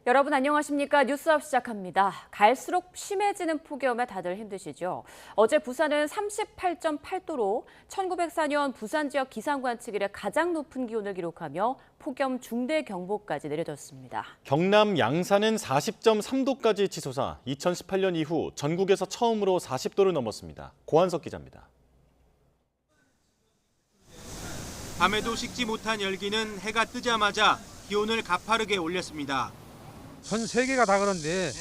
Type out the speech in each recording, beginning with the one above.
여러분 안녕하십니까? 뉴스업 시작합니다. 갈수록 심해지는 폭염에 다들 힘드시죠? 어제 부산은 38.8도로 1904년 부산 지역 기상관측 이래 가장 높은 기온을 기록하며 폭염 중대경보까지 내려졌습니다. 경남 양산은 40.3도까지 치솟아 2018년 이후 전국에서 처음으로 40도를 넘었습니다. 고한석 기자입니다. 밤에도 식지 못한 열기는 해가 뜨자마자 기온을 가파르게 올렸습니다. 전 세계가 다 그런데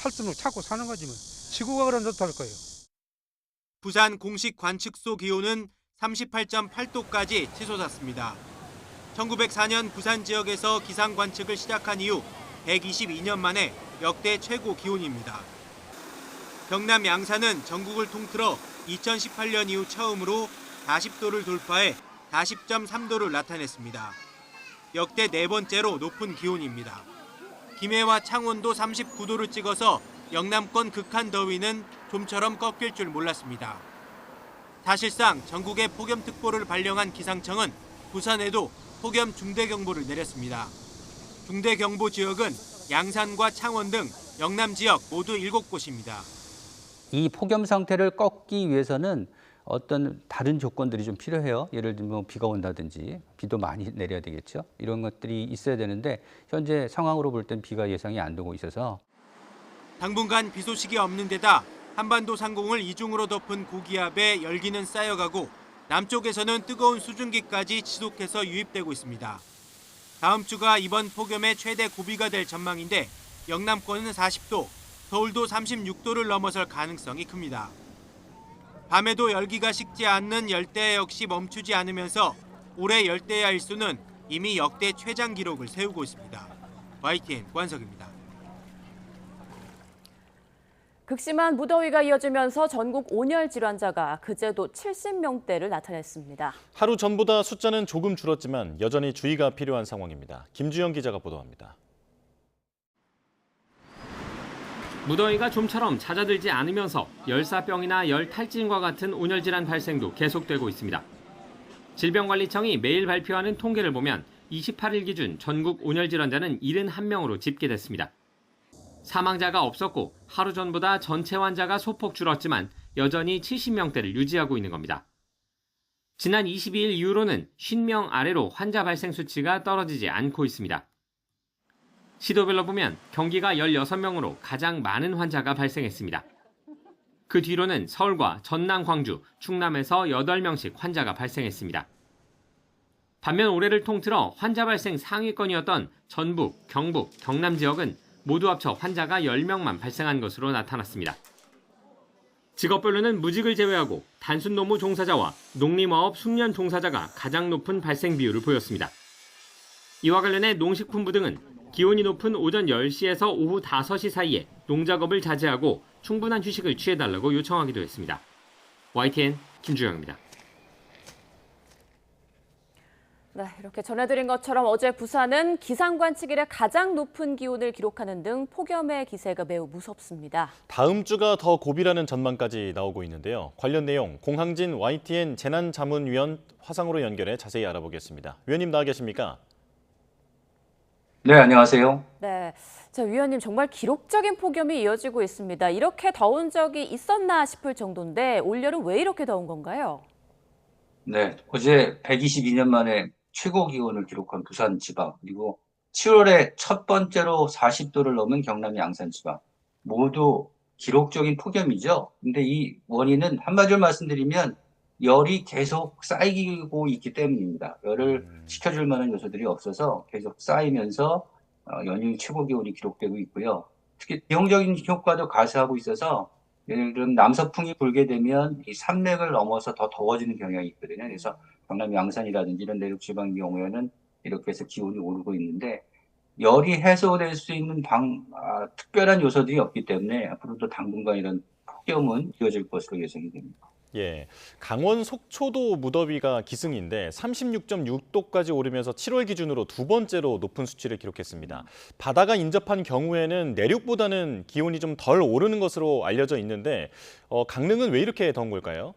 할수록 찾고 사는 거지 뭐. 지구가 그런 좋다 할 거예요. 부산 공식 관측소 기온은 38.8도까지 치솟았습니다. 1904년 부산 지역에서 기상 관측을 시작한 이후 122년 만에 역대 최고 기온입니다. 경남 양산은 전국을 통틀어 2018년 이후 처음으로 40도를 돌파해 40.3도를 나타냈습니다. 역대 네 번째로 높은 기온입니다. 김해와 창원도 39도를 찍어서 영남권 극한 더위는 좀처럼 꺾일 줄 몰랐습니다. 사실상 전국에 폭염특보를 발령한 기상청은 부산에도 폭염 중대경보를 내렸습니다. 중대경보 지역은 양산과 창원 등 영남 지역 모두 7곳입니다. 이 폭염 상태를 꺾기 위해서는 어떤 다른 조건들이 좀 필요해요. 예를 들면 비가 온다든지 비도 많이 내려야 되겠죠. 이런 것들이 있어야 되는데 현재 상황으로 볼 땐 비가 예상이 안 되고 있어서 당분간 비 소식이 없는 데다 한반도 상공을 이중으로 덮은 고기압에 열기는 쌓여가고 남쪽에서는 뜨거운 수증기까지 지속해서 유입되고 있습니다. 다음 주가 이번 폭염의 최대 고비가 될 전망인데 영남권은 40도, 서울도 36도를 넘어설 가능성이 큽니다. 밤에도 열기가 식지 않는 열대야 역시 멈추지 않으면서 올해 열대야 일수는 이미 역대 최장 기록을 세우고 있습니다. YTN 고한석입니다. 극심한 무더위가 이어지면서 전국 온열 질환자가 그제도 70명대를 나타냈습니다. 하루 전보다 숫자는 조금 줄었지만 여전히 주의가 필요한 상황입니다. 김주영 기자가 보도합니다. 무더위가 좀처럼 잦아들지 않으면서 열사병이나 열탈진과 같은 온열질환 발생도 계속되고 있습니다. 질병관리청이 매일 발표하는 통계를 보면 28일 기준 전국 온열질환자는 71명으로 집계됐습니다. 사망자가 없었고 하루 전보다 전체 환자가 소폭 줄었지만 여전히 70명대를 유지하고 있는 겁니다. 지난 22일 이후로는 50명 아래로 환자 발생 수치가 떨어지지 않고 있습니다. 시도별로 보면 경기가 16명으로 가장 많은 환자가 발생했습니다. 그 뒤로는 서울과 전남, 광주, 충남에서 8명씩 환자가 발생했습니다. 반면 올해를 통틀어 환자 발생 상위권이었던 전북, 경북, 경남 지역은 모두 합쳐 환자가 10명만 발생한 것으로 나타났습니다. 직업별로는 무직을 제외하고 단순 노무 종사자와 농림어업 숙련 종사자가 가장 높은 발생 비율을 보였습니다. 이와 관련해 농식품부 등은 기온이 높은 오전 10시에서 오후 5시 사이에 농작업을 자제하고 충분한 휴식을 취해달라고 요청하기도 했습니다. YTN 김주영입니다. 네, 이렇게 전해드린 것처럼 어제 부산은 기상관측 이래 가장 높은 기온을 기록하는 등 폭염의 기세가 매우 무섭습니다. 다음 주가 더 고비라는 전망까지 나오고 있는데요. 관련 내용 공항진 YTN 재난자문위원 화상으로 연결해 자세히 알아보겠습니다. 위원님 나와 계십니까? 네, 안녕하세요. 네, 자, 위원님 정말 기록적인 폭염이 이어지고 있습니다. 이렇게 더운 적이 있었나 싶을 정도인데 올여름 왜 이렇게 더운 건가요? 네, 어제 122년 만에 최고 기온을 기록한 부산 지방, 그리고 7월에 첫 번째로 40도를 넘은 경남 양산 지방, 모두 기록적인 폭염이죠. 근데 이 원인은 한마디로 말씀드리면 열이 계속 쌓이고 있기 때문입니다. 열을 식혀줄 만한 요소들이 없어서 계속 쌓이면서 연일 최고 기온이 기록되고 있고요. 특히 기형적인 효과도 가세하고 있어서 예를 들면 남서풍이 불게 되면 이 산맥을 넘어서 더 더워지는 경향이 있거든요. 그래서 경남 양산이라든지 이런 내륙 지방 경우에는 이렇게 해서 기온이 오르고 있는데 열이 해소될 수 있는 특별한 요소들이 없기 때문에 앞으로도 당분간 이런 폭염은 이어질 것으로 예상이 됩니다. 예, 강원 속초도 무더위가 기승인데 36.6도까지 오르면서 7월 기준으로 두 번째로 높은 수치를 기록했습니다. 바다가 인접한 경우에는 내륙보다는 기온이 좀 덜 오르는 것으로 알려져 있는데 강릉은 왜 이렇게 더운 걸까요?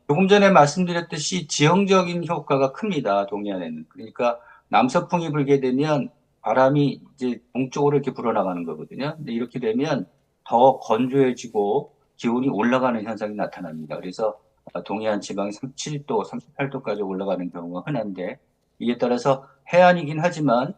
조금 전에 말씀드렸듯이 지형적인 효과가 큽니다. 동해안에는. 그러니까 남서풍이 불게 되면 바람이 이제 동쪽으로 이렇게 불어나가는 거거든요. 근데 이렇게 되면 더 건조해지고 기온이 올라가는 현상이 나타납니다. 그래서 동해안 지방이 37도, 38도까지 올라가는 경우가 흔한데 이에 따라서 해안이긴 하지만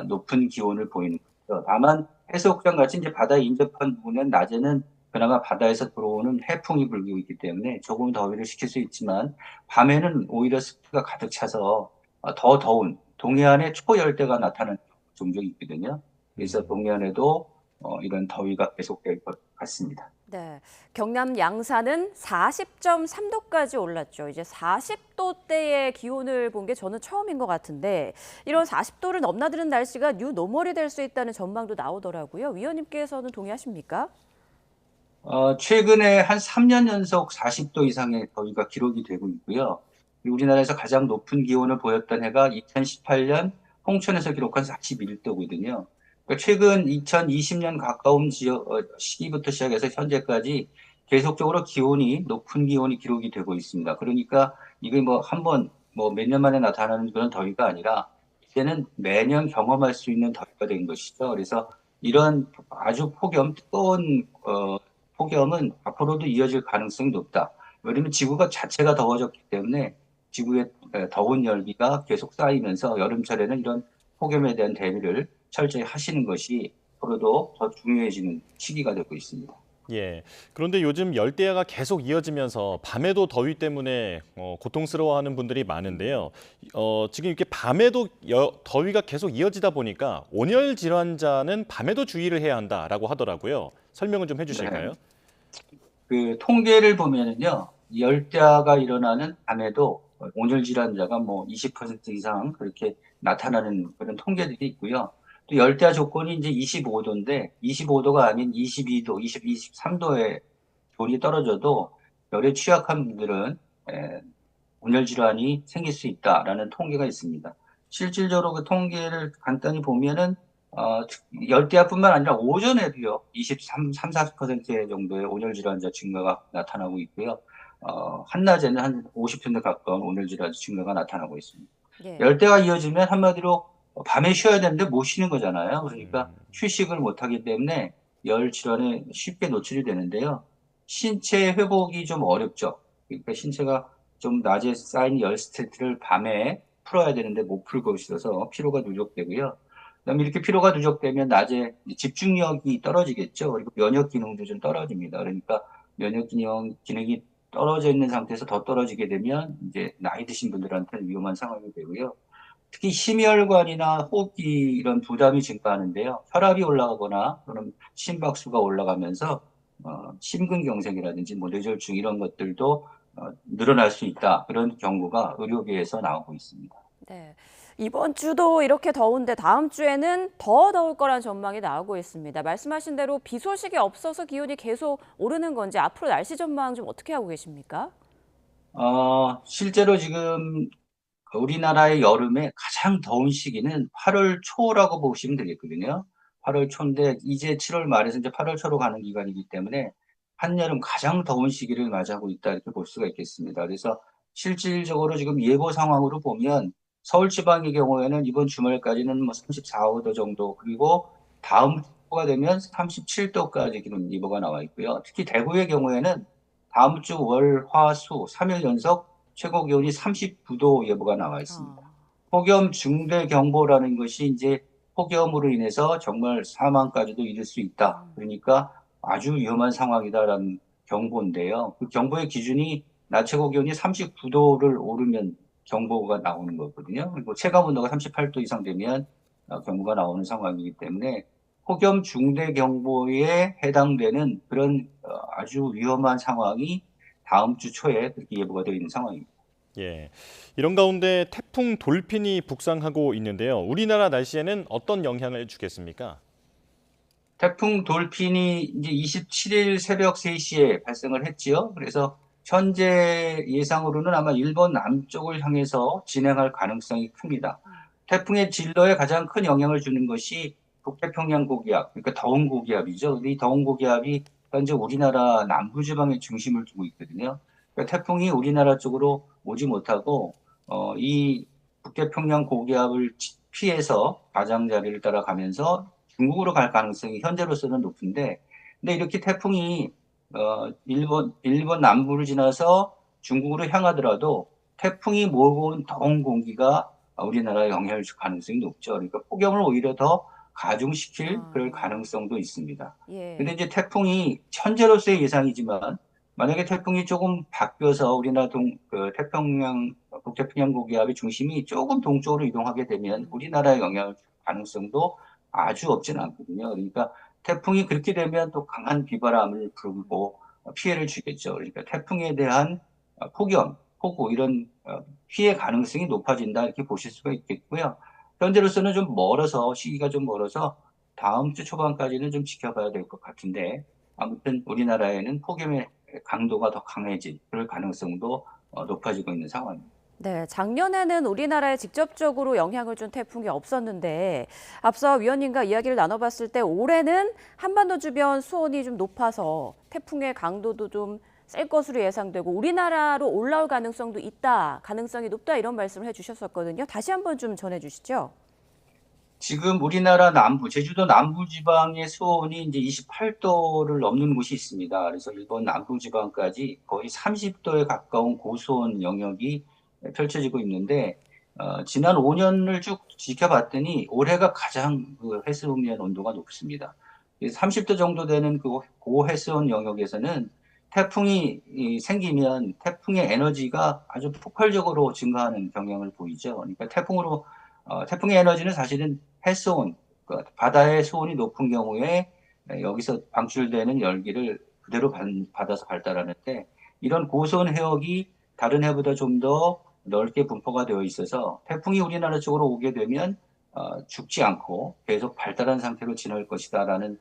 높은 기온을 보이는 거죠. 다만 해수욕장 같이 이제 바다에 인접한 부분은 낮에는 그나마 바다에서 들어오는 해풍이 불고 있기 때문에 조금 더위를 식힐 수 있지만 밤에는 오히려 습기가 가득 차서 더 더운 동해안에 초열대가 나타나는 종종이 있거든요. 그래서 동해안에도 이런 더위가 계속될 것 같습니다. 네, 경남 양산은 40.3도까지 올랐죠. 이제 40도대의 기온을 본 게 저는 처음인 것 같은데 이런 40도를 넘나드는 날씨가 뉴 노멀이 될 수 있다는 전망도 나오더라고요. 위원님께서는 동의하십니까? 최근에 한 3년 연속 40도 이상의 더위가 기록이 되고 있고요. 우리나라에서 가장 높은 기온을 보였던 해가 2018년 홍천에서 기록한 41도거든요. 그러니까 최근 2020년 가까운 시기부터 시작해서 현재까지 계속적으로 높은 기온이 기록이 되고 있습니다. 그러니까 이게 몇 년 만에 나타나는 그런 더위가 아니라 이제는 매년 경험할 수 있는 더위가 된 것이죠. 그래서 이런 아주 뜨거운 폭염은 앞으로도 이어질 가능성이 높다. 왜냐하면 지구가 자체가 더워졌기 때문에 지구의 더운 열기가 계속 쌓이면서 여름철에는 이런 폭염에 대한 대비를 철저히 하시는 것이 앞으로도 더 중요해지는 시기가 되고 있습니다. 예. 그런데 요즘 열대야가 계속 이어지면서 밤에도 더위 때문에 고통스러워하는 분들이 많은데요. 지금 이렇게 밤에도 더위가 계속 이어지다 보니까 온열 질환자는 밤에도 주의를 해야 한다라고 하더라고요. 설명을 좀 해주실까요? 네. 그 통계를 보면은요, 열대야가 일어나는 밤에도 온열 질환자가 20% 이상 그렇게 나타나는 그런 통계들이 있고요. 또 열대야 조건이 이제 25도인데 25도가 아닌 22도, 23도의 기온이 떨어져도 열에 취약한 분들은 온열 질환이 생길 수 있다라는 통계가 있습니다. 실질적으로 그 통계를 간단히 보면은 열대야뿐만 아니라 오전에도요 40% 정도의 온열 질환자 증가가 나타나고 있고요. 한낮에는 한 50% 가까운 온열 질환자 증가가 나타나고 있습니다. 예. 열대가 이어지면 한마디로 밤에 쉬어야 되는데 못 쉬는 거잖아요. 그러니까 휴식을 못 하기 때문에 열 질환에 쉽게 노출이 되는데요. 신체 회복이 좀 어렵죠. 그러니까 신체가 좀 낮에 쌓인 열 스트레스를 밤에 풀어야 되는데 못 풀고 있어서 피로가 누적되고요. 그다음에 이렇게 피로가 누적되면 낮에 집중력이 떨어지겠죠. 그리고 면역 기능도 좀 떨어집니다. 그러니까 면역 기능이 떨어져 있는 상태에서 더 떨어지게 되면 이제 나이 드신 분들한테는 위험한 상황이 되고요. 특히 심혈관이나 호흡기 이런 부담이 증가하는데요. 혈압이 올라가거나 또는 심박수가 올라가면서 심근경색이라든지 뇌졸중 이런 것들도 늘어날 수 있다. 그런 경고가 의료계에서 나오고 있습니다. 네. 이번 주도 이렇게 더운데 다음 주에는 더 더울 거란 전망이 나오고 있습니다. 말씀하신 대로 비 소식이 없어서 기온이 계속 오르는 건지 앞으로 날씨 전망 좀 어떻게 하고 계십니까? 실제로 지금 우리나라의 여름에 가장 더운 시기는 8월 초라고 보시면 되겠거든요. 8월 초인데 이제 7월 말에서 이제 8월 초로 가는 기간이기 때문에 한여름 가장 더운 시기를 맞이하고 있다 이렇게 볼 수가 있겠습니다. 그래서 실질적으로 지금 예보 상황으로 보면 서울 지방의 경우에는 이번 주말까지는 34, 5도 정도 그리고 다음 주가 되면 37도까지 기온 예보가 나와 있고요. 특히 대구의 경우에는 다음 주 월, 화, 수 3일 연속 최고 기온이 39도 예보가 나와 있습니다. 폭염 중대 경보라는 것이 이제 폭염으로 인해서 정말 사망까지도 이를 수 있다. 그러니까 아주 위험한 상황이다라는 경보인데요. 그 경보의 기준이 낮 최고 기온이 39도를 오르면 경보가 나오는 거거든요. 그리고 체감 온도가 38도 이상 되면 경보가 나오는 상황이기 때문에 폭염 중대 경보에 해당되는 그런 아주 위험한 상황이 다음 주 초에 그렇게 예보가 되어 있는 상황입니다. 예. 이런 가운데 태풍 돌핀이 북상하고 있는데요. 우리나라 날씨에는 어떤 영향을 주겠습니까? 태풍 돌핀이 이제 27일 새벽 3시에 발생을 했지요. 그래서 현재 예상으로는 아마 일본 남쪽을 향해서 진행할 가능성이 큽니다. 태풍의 진로에 가장 큰 영향을 주는 것이 북태평양 고기압, 그러니까 더운 고기압이죠. 이 더운 고기압이 현재 우리나라 남부지방에 중심을 두고 있거든요. 그러니까 태풍이 우리나라 쪽으로 오지 못하고 이 북태평양 고기압을 피해서 가장자리를 따라가면서 중국으로 갈 가능성이 현재로서는 높은데, 근데 이렇게 태풍이 일본 남부를 지나서 중국으로 향하더라도 태풍이 몰고 온 더운 공기가 우리나라에 영향을 줄 가능성이 높죠. 그러니까 폭염을 오히려 더 가중시킬 그럴 가능성도 있습니다. 예. 근데 이제 태풍이 현재로서의 예상이지만 만약에 태풍이 조금 바뀌어서 우리나라 북태평양 고기압의 중심이 조금 동쪽으로 이동하게 되면 우리나라에 영향을 줄 가능성도 아주 없지는 않거든요. 그러니까 태풍이 그렇게 되면 또 강한 비바람을 불고 피해를 주겠죠. 그러니까 태풍에 대한 폭염, 폭우 이런 피해 가능성이 높아진다 이렇게 보실 수가 있겠고요. 현재로서는 좀 멀어서 시기가 좀 멀어서 다음 주 초반까지는 좀 지켜봐야 될 것 같은데 아무튼 우리나라에는 폭염의 강도가 더 강해질 그럴 가능성도 높아지고 있는 상황입니다. 네, 작년에는 우리나라에 직접적으로 영향을 준 태풍이 없었는데 앞서 위원님과 이야기를 나눠봤을 때 올해는 한반도 주변 수온이 좀 높아서 태풍의 강도도 좀 셀 것으로 예상되고 우리나라로 올라올 가능성도 있다, 가능성이 높다 이런 말씀을 해주셨었거든요. 다시 한번 좀 전해주시죠. 지금 우리나라 남부, 제주도 남부 지방의 수온이 이제 28도를 넘는 곳이 있습니다. 그래서 일본 남부 지방까지 거의 30도에 가까운 고수온 영역이 펼쳐지고 있는데, 지난 5년을 쭉 지켜봤더니 올해가 가장 그 해수면 온도가 높습니다. 30도 정도 되는 그 고해수온 영역에서는 태풍이 생기면 태풍의 에너지가 아주 폭발적으로 증가하는 경향을 보이죠. 그러니까 태풍의 에너지는 사실은 해수온, 그러니까 바다의 수온이 높은 경우에 여기서 방출되는 열기를 그대로 받아서 발달하는데 이런 고수온 해역이 다른 해보다 좀 더 넓게 분포가 되어 있어서 태풍이 우리나라 쪽으로 오게 되면 죽지 않고 계속 발달한 상태로 지날 것이다라는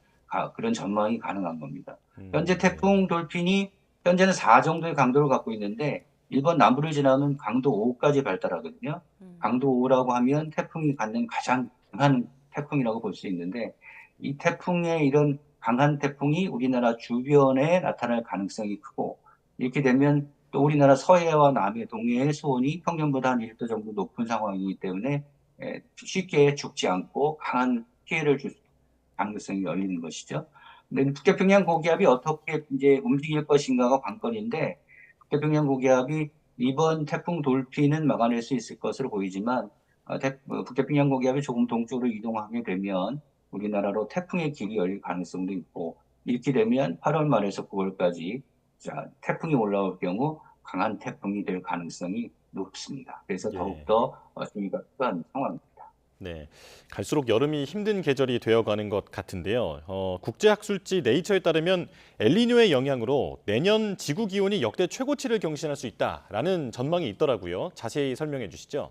그런 전망이 가능한 겁니다. 현재 태풍 돌핀이 현재는 4 정도의 강도를 갖고 있는데 일본 남부를 지나면 강도 5까지 발달하거든요. 강도 5라고 하면 태풍이 갖는 가장 강한 태풍이라고 볼 수 있는데 이 태풍의 이런 강한 태풍이 우리나라 주변에 나타날 가능성이 크고 이렇게 되면 또 우리나라 서해와 남해, 동해의 수온이 평년보다 한 1도 정도 높은 상황이기 때문에 쉽게 죽지 않고 강한 피해를 줄 가능성이 열리는 것이죠. 근데 북태평양 고기압이 어떻게 이제 움직일 것인가가 관건인데 북태평양 고기압이 이번 태풍 돌핀은 막아낼 수 있을 것으로 보이지만 북태평양 고기압이 조금 동쪽으로 이동하게 되면 우리나라로 태풍의 길이 열릴 가능성도 있고 이렇게 되면 8월 말에서 9월까지 태풍이 올라올 경우 강한 태풍이 될 가능성이 높습니다. 그래서 더욱더 주의가 필요한 상황입니다. 네, 갈수록 여름이 힘든 계절이 되어가는 것 같은데요. 국제학술지 네이처에 따르면 엘니뇨의 영향으로 내년 지구 기온이 역대 최고치를 경신할 수 있다라는 전망이 있더라고요. 자세히 설명해 주시죠.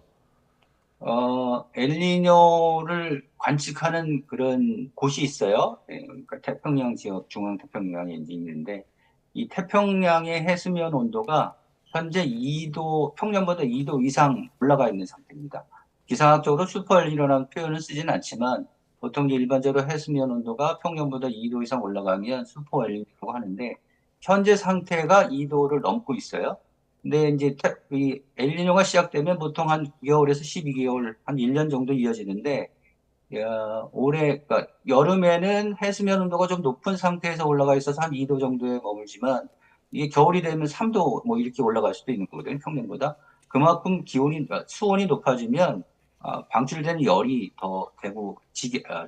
엘니뇨를 관측하는 그런 곳이 있어요. 그러니까 태평양 지역, 중앙태평양에 이제 있는데 이 태평양의 해수면 온도가 현재 2도, 평년보다 2도 이상 올라가 있는 상태입니다. 기상학적으로 슈퍼엘니뇨라는 표현을 쓰진 않지만 보통 일반적으로 해수면 온도가 평년보다 2도 이상 올라가면 슈퍼엘니뇨라고 하는데 현재 상태가 2도를 넘고 있어요. 근데 이제 이 엘니뇨가 시작되면 보통 한 9개월에서 12개월, 한 1년 정도 이어지는데 올해 그러니까 여름에는 해수면 온도가 좀 높은 상태에서 올라가 있어서 한 2도 정도에 머물지만 이게 겨울이 되면 3도 뭐 이렇게 올라갈 수도 있는 거거든요. 평년보다. 그만큼 수온이 높아지면 방출되는 열이 더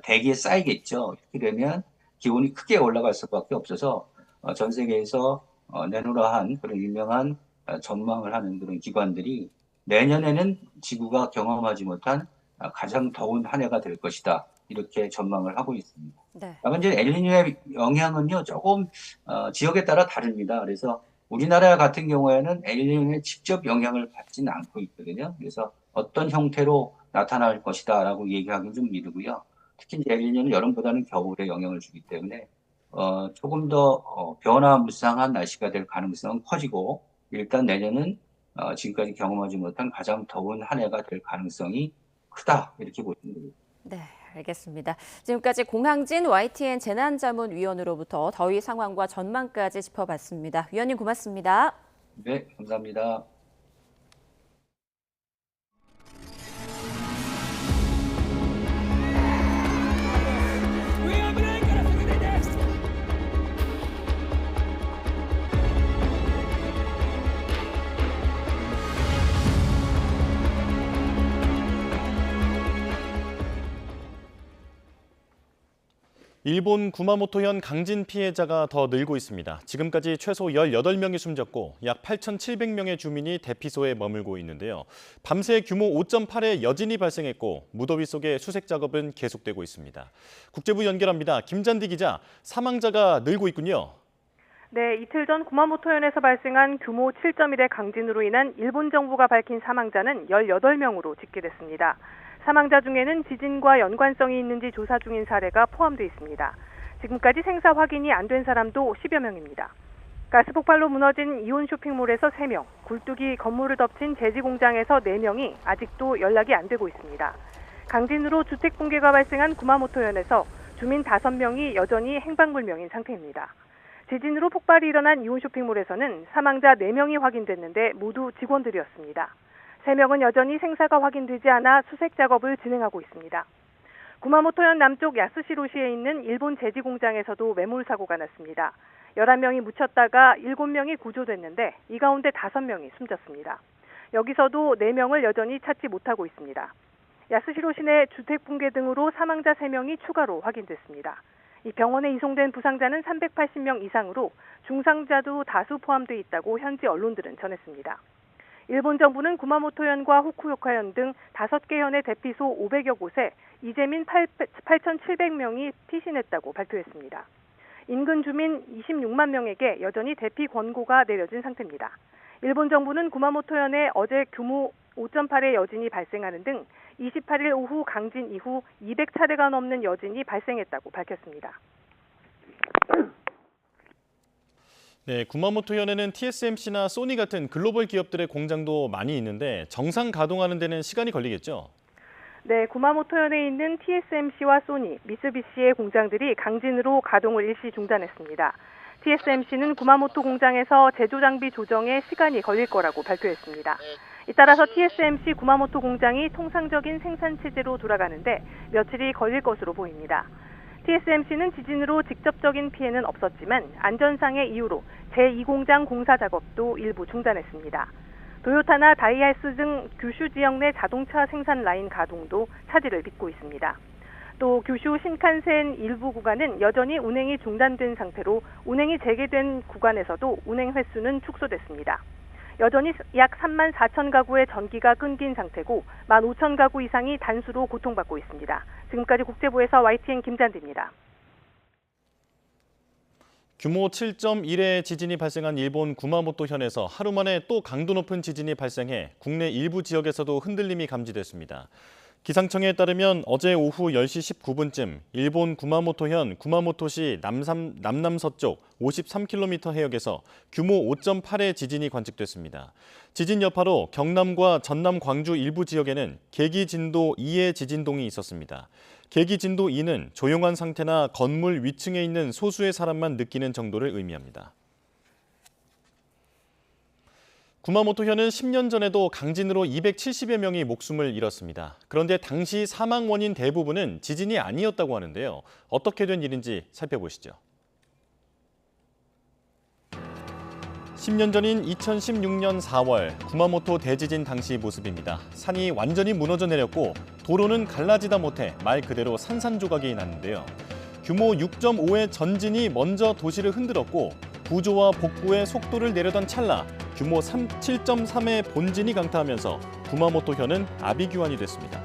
대기에 쌓이겠죠. 이렇게 되면 기온이 크게 올라갈 수밖에 없어서 전 세계에서 내노라한 그런 유명한 전망을 하는 그런 기관들이 내년에는 지구가 경험하지 못한 가장 더운 한 해가 될 것이다. 이렇게 전망을 하고 있습니다. 네. 다만 이제 엘니뇨의 영향은요 조금 지역에 따라 다릅니다. 그래서 우리나라 같은 경우에는 엘니뇨에 직접 영향을 받지는 않고 있거든요. 그래서 어떤 형태로 나타날 것이다라고 얘기하기는 좀 이르고요. 특히 이제 엘니뇨는 여름보다는 겨울에 영향을 주기 때문에 조금 더 변화무쌍한 날씨가 될 가능성은 커지고 일단 내년은 지금까지 경험하지 못한 가장 더운 한 해가 될 가능성이 크다 이렇게 보시면 됩니다. 네, 알겠습니다. 지금까지 공항진 YTN 재난자문위원으로부터 더위 상황과 전망까지 짚어봤습니다. 위원님 고맙습니다. 네, 감사합니다. 일본 구마모토현 강진 피해자가 더 늘고 있습니다. 지금까지 최소 18명이 숨졌고 약 8,700명의 주민이 대피소에 머물고 있는데요. 밤새 규모 5.8의 여진이 발생했고 무더위 속에 수색 작업은 계속되고 있습니다. 국제부 연결합니다. 김잔디 기자, 사망자가 늘고 있군요. 네, 이틀 전 구마모토현에서 발생한 규모 7.1의 강진으로 인한 일본 정부가 밝힌 사망자는 18명으로 집계됐습니다. 사망자 중에는 지진과 연관성이 있는지 조사 중인 사례가 포함되어 있습니다. 지금까지 생사 확인이 안 된 사람도 10여 명입니다. 가스 폭발로 무너진 이온 쇼핑몰에서 3명, 굴뚝이 건물을 덮친 제지 공장에서 4명이 아직도 연락이 안 되고 있습니다. 강진으로 주택 붕괴가 발생한 구마모토현에서 주민 5명이 여전히 행방불명인 상태입니다. 지진으로 폭발이 일어난 이온 쇼핑몰에서는 사망자 4명이 확인됐는데 모두 직원들이었습니다. 3명은 여전히 생사가 확인되지 않아 수색 작업을 진행하고 있습니다. 구마모토현 남쪽 야스시로시에 있는 일본 제지 공장에서도 매몰 사고가 났습니다. 11명이 묻혔다가 7명이 구조됐는데 이 가운데 5명이 숨졌습니다. 여기서도 4명을 여전히 찾지 못하고 있습니다. 야스시로시 내 주택 붕괴 등으로 사망자 3명이 추가로 확인됐습니다. 이 병원에 이송된 부상자는 380명 이상으로 중상자도 다수 포함되어 있다고 현지 언론들은 전했습니다. 일본 정부는 구마모토현과 후쿠오카현 등 5개 현의 대피소 500여 곳에 이재민 8,700명이 피신했다고 발표했습니다. 인근 주민 26만 명에게 여전히 대피 권고가 내려진 상태입니다. 일본 정부는 구마모토현에 어제 규모 5.8의 여진이 발생하는 등 28일 오후 강진 이후 200차례가 넘는 여진이 발생했다고 밝혔습니다. 네, 구마모토현에는 TSMC나 소니 같은 글로벌 기업들의 공장도 많이 있는데 정상 가동하는 데는 시간이 걸리겠죠? 네, 구마모토현에 있는 TSMC와 소니, 미쓰비시의 공장들이 강진으로 가동을 일시 중단했습니다. TSMC는 구마모토 공장에서 제조 장비 조정에 시간이 걸릴 거라고 발표했습니다. 이따라서 TSMC 구마모토 공장이 통상적인 생산 체제로 돌아가는데 며칠이 걸릴 것으로 보입니다. TSMC는 지진으로 직접적인 피해는 없었지만 안전상의 이유로 제2공장 공사 작업도 일부 중단했습니다. 도요타나 다이하츠 등 규슈 지역 내 자동차 생산 라인 가동도 차질을 빚고 있습니다. 또 규슈 신칸센 일부 구간은 여전히 운행이 중단된 상태로 운행이 재개된 구간에서도 운행 횟수는 축소됐습니다. 여전히 약 3만 4천 가구의 전기가 끊긴 상태고 1만 5천 가구 이상이 단수로 고통받고 있습니다. 지금까지 국제부에서 YTN 김잔디입니다. 규모 7.1의 지진이 발생한 일본 구마모토현에서 하루 만에 또 강도 높은 지진이 발생해 국내 일부 지역에서도 흔들림이 감지됐습니다. 기상청에 따르면 어제 오후 10시 19분쯤 일본 구마모토현 구마모토시 남남서쪽 53km 해역에서 규모 5.8의 지진이 관측됐습니다. 지진 여파로 경남과 전남 광주 일부 지역에는 계기 진도 2의 지진동이 있었습니다. 계기 진도 2는 조용한 상태나 건물 위층에 있는 소수의 사람만 느끼는 정도를 의미합니다. 구마모토현은 10년 전에도 강진으로 270여 명이 목숨을 잃었습니다. 그런데 당시 사망 원인 대부분은 지진이 아니었다고 하는데요. 어떻게 된 일인지 살펴보시죠. 10년 전인 2016년 4월 구마모토 대지진 당시 모습입니다. 산이 완전히 무너져 내렸고 도로는 갈라지다 못해 말 그대로 산산조각이 났는데요. 규모 6.5의 전진이 먼저 도시를 흔들었고 구조와 복구에 속도를 내려던 찰나 규모 7.3의 본진이 강타하면서 구마모토현은 아비규환이 됐습니다.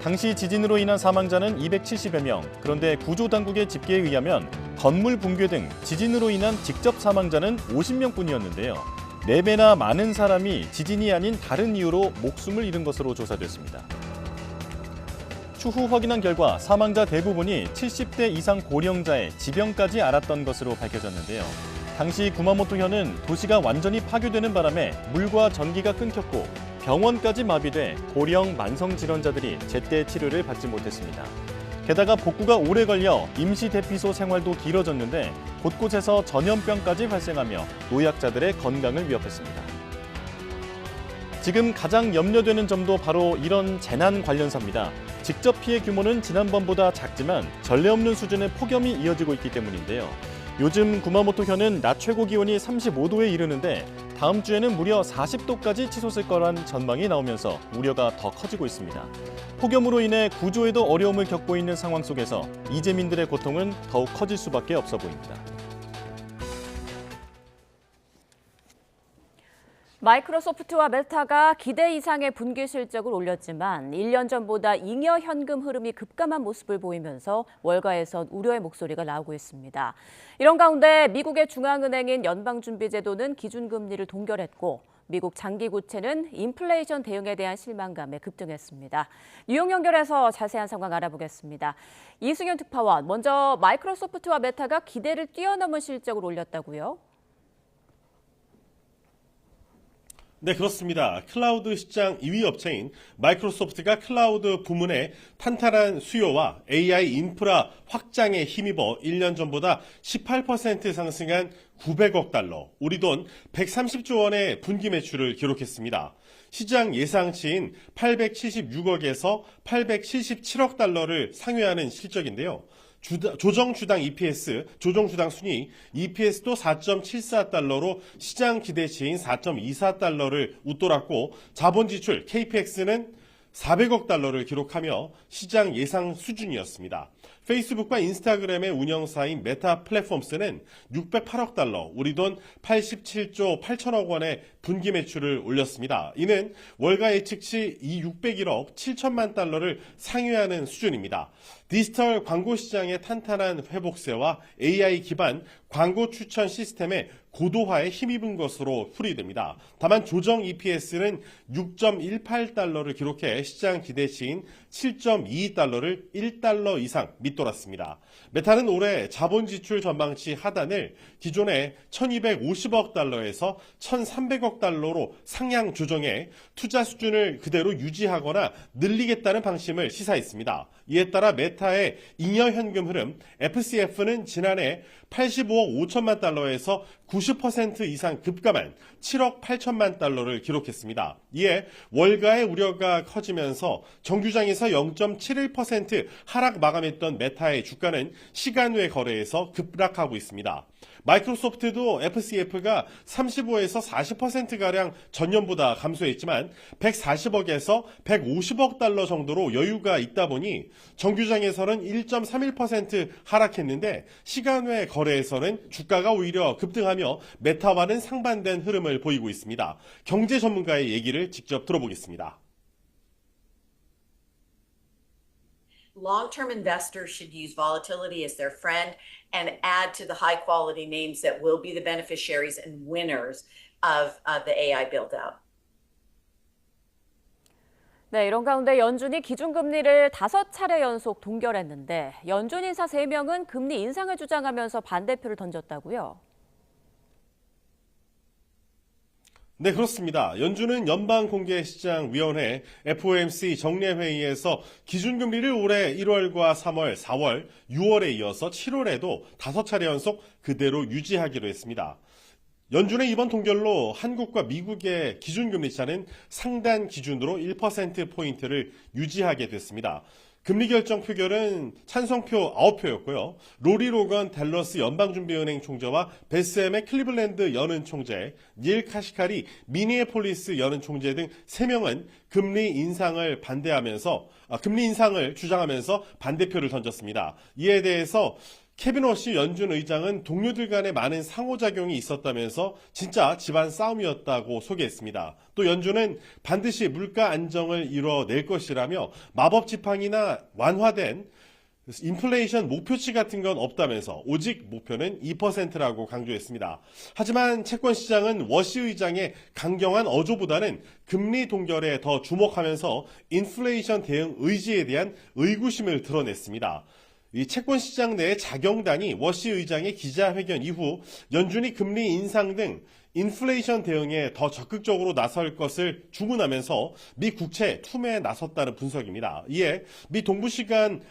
당시 지진으로 인한 사망자는 270여 명, 그런데 구조당국의 집계에 의하면 건물 붕괴 등 지진으로 인한 직접 사망자는 50명뿐이었는데요. 4배나 많은 사람이 지진이 아닌 다른 이유로 목숨을 잃은 것으로 조사됐습니다. 추후 확인한 결과 사망자 대부분이 70대 이상 고령자의 지병까지 앓았던 것으로 밝혀졌는데요. 당시 구마모토현은 도시가 완전히 파괴되는 바람에 물과 전기가 끊겼고 병원까지 마비돼 고령 만성 질환자들이 제때 치료를 받지 못했습니다. 게다가 복구가 오래 걸려 임시 대피소 생활도 길어졌는데 곳곳에서 전염병까지 발생하며 노약자들의 건강을 위협했습니다. 지금 가장 염려되는 점도 바로 이런 재난 관련사입니다. 직접 피해 규모는 지난번보다 작지만 전례 없는 수준의 폭염이 이어지고 있기 때문인데요. 요즘 구마모토현은 낮 최고 기온이 35도에 이르는데 다음 주에는 무려 40도까지 치솟을 거란 전망이 나오면서 우려가 더 커지고 있습니다. 폭염으로 인해 구조에도 어려움을 겪고 있는 상황 속에서 이재민들의 고통은 더욱 커질 수밖에 없어 보입니다. 마이크로소프트와 메타가 기대 이상의 분기 실적을 올렸지만 1년 전보다 잉여 현금 흐름이 급감한 모습을 보이면서 월가에선 우려의 목소리가 나오고 있습니다. 이런 가운데 미국의 중앙은행인 연방준비제도는 기준금리를 동결했고 미국 장기국채는 인플레이션 대응에 대한 실망감에 급등했습니다. 뉴욕 연결해서 자세한 상황 알아보겠습니다. 이승윤 특파원, 먼저 마이크로소프트와 메타가 기대를 뛰어넘은 실적을 올렸다고요? 네, 그렇습니다. 클라우드 시장 2위 업체인 마이크로소프트가 클라우드 부문의 탄탄한 수요와 AI 인프라 확장에 힘입어 1년 전보다 18% 상승한 900억 달러, 우리 돈 130조 원의 분기 매출을 기록했습니다. 시장 예상치인 876억에서 877억 달러를 상회하는 실적인데요. 조정주당 EPS, 조정주당 순위, EPS도 4.74달러로 시장 기대치인 4.24달러를 웃돌았고 자본 지출 KPX는 400억 달러를 기록하며 시장 예상 수준이었습니다. 페이스북과 인스타그램의 운영사인 메타 플랫폼스는 608억 달러, 우리 돈 87조 8천억 원의 분기 매출을 올렸습니다. 이는 월가 예측치 601억 7천만 달러를 상회하는 수준입니다. 디지털 광고 시장의 탄탄한 회복세와 AI 기반 광고 추천 시스템의 고도화에 힘입은 것으로 풀이됩니다. 다만 조정 EPS는 6.18달러를 기록해 시장 기대치인 7.22달러를 1달러 이상 밑돌았습니다. 메타는 올해 자본 지출 전망치 하단을 기존의 1250억 달러에서 1300억 달러로 상향 조정해 투자 수준을 그대로 유지하거나 늘리겠다는 방침을 시사했습니다. 이에 따라 메타의 잉여 현금 흐름 FCF는 지난해 85억 5천만 달러에서 90% 이상 급감한 7억 8천만 달러를 기록했습니다. 이에 월가의 우려가 커지면서 정규장에서 0.71% 하락 마감했던 메타의 주가는 시간 외 거래에서 급락하고 있습니다. 마이크로소프트도 FCF가 35에서 40%가량 전년보다 감소했지만 140억에서 150억 달러 정도로 여유가 있다 보니 정규장에서는 1.31% 하락했는데 시간 외 거래에서는 주가가 오히려 급등하며 메타와는 상반된 흐름을 보이고 있습니다. 경제 전문가의 얘기를 직접 들어보겠습니다. Long-term investors should use volatility as their friend and add to the high-quality names that will be the beneficiaries and winners of the AI build-out. 네, 이런 가운데 연준이 기준금리를 5차례 연속 동결했는데 연준 인사 3명은 금리 인상을 주장하면서 반대표를 던졌다고요? 네, 그렇습니다. 연준은 연방공개시장위원회 FOMC 정례회의에서 기준금리를 올해 1월과 3월, 4월, 6월에 이어서 7월에도 5차례 연속 그대로 유지하기로 했습니다. 연준의 이번 동결로 한국과 미국의 기준금리 차는 상단 기준으로 1%포인트를 유지하게 됐습니다. 금리 결정 표결은 찬성표 9표였고요. 로리 로건 댈러스 연방준비은행 총재와 베스햄의 클리블랜드 연은 총재, 닐 카시카리 미니애폴리스 연은 총재 등 3명은 금리 인상을 주장하면서 반대표를 던졌습니다. 이에 대해서 케빈 워시 연준 의장은 동료들 간에 많은 상호작용이 있었다면서 진짜 집안 싸움이었다고 소개했습니다. 또 연준은 반드시 물가 안정을 이뤄낼 것이라며 마법 지팡이나 완화된 인플레이션 목표치 같은 건 없다면서 오직 목표는 2%라고 강조했습니다. 하지만 채권 시장은 워시 의장의 강경한 어조보다는 금리 동결에 더 주목하면서 인플레이션 대응 의지에 대한 의구심을 드러냈습니다. 이 채권 시장 내의 자경단이 워시 의장의 기자회견 이후 연준이 금리 인상 등 인플레이션 대응에 더 적극적으로 나설 것을 주문하면서 미 국채 투매에 나섰다는 분석입니다. 이에 미 동부 시간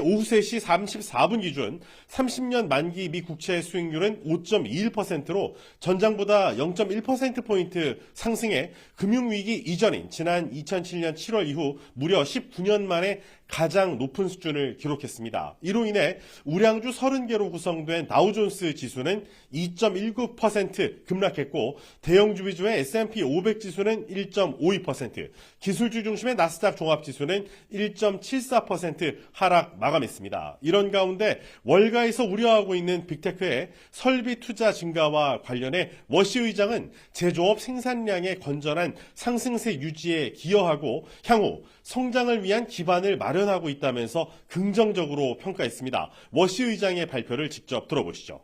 오후 3시 34분 기준 30년 만기 미 국채 수익률은 5.21%로 전장보다 0.1%포인트 상승해 금융위기 이전인 지난 2007년 7월 이후 무려 19년 만에 가장 높은 수준을 기록했습니다. 이로 인해 우량주 30개로 구성된 다우존스 지수는 2.19% 급락했고 대형주 위주의 S&P 500 지수는 1.52%, 기술주 중심의 나스닥 종합지수는 1.74% 하락 마감했습니다. 이런 가운데 월가에서 우려하고 있는 빅테크의 설비 투자 증가와 관련해 워시 의장은 제조업 생산량의 건전한 상승세 유지에 기여하고 향후 성장을 위한 기반을 마련하고 있다면서 긍정적으로 평가했습니다. 워시 의장의 발표를 직접 들어보시죠.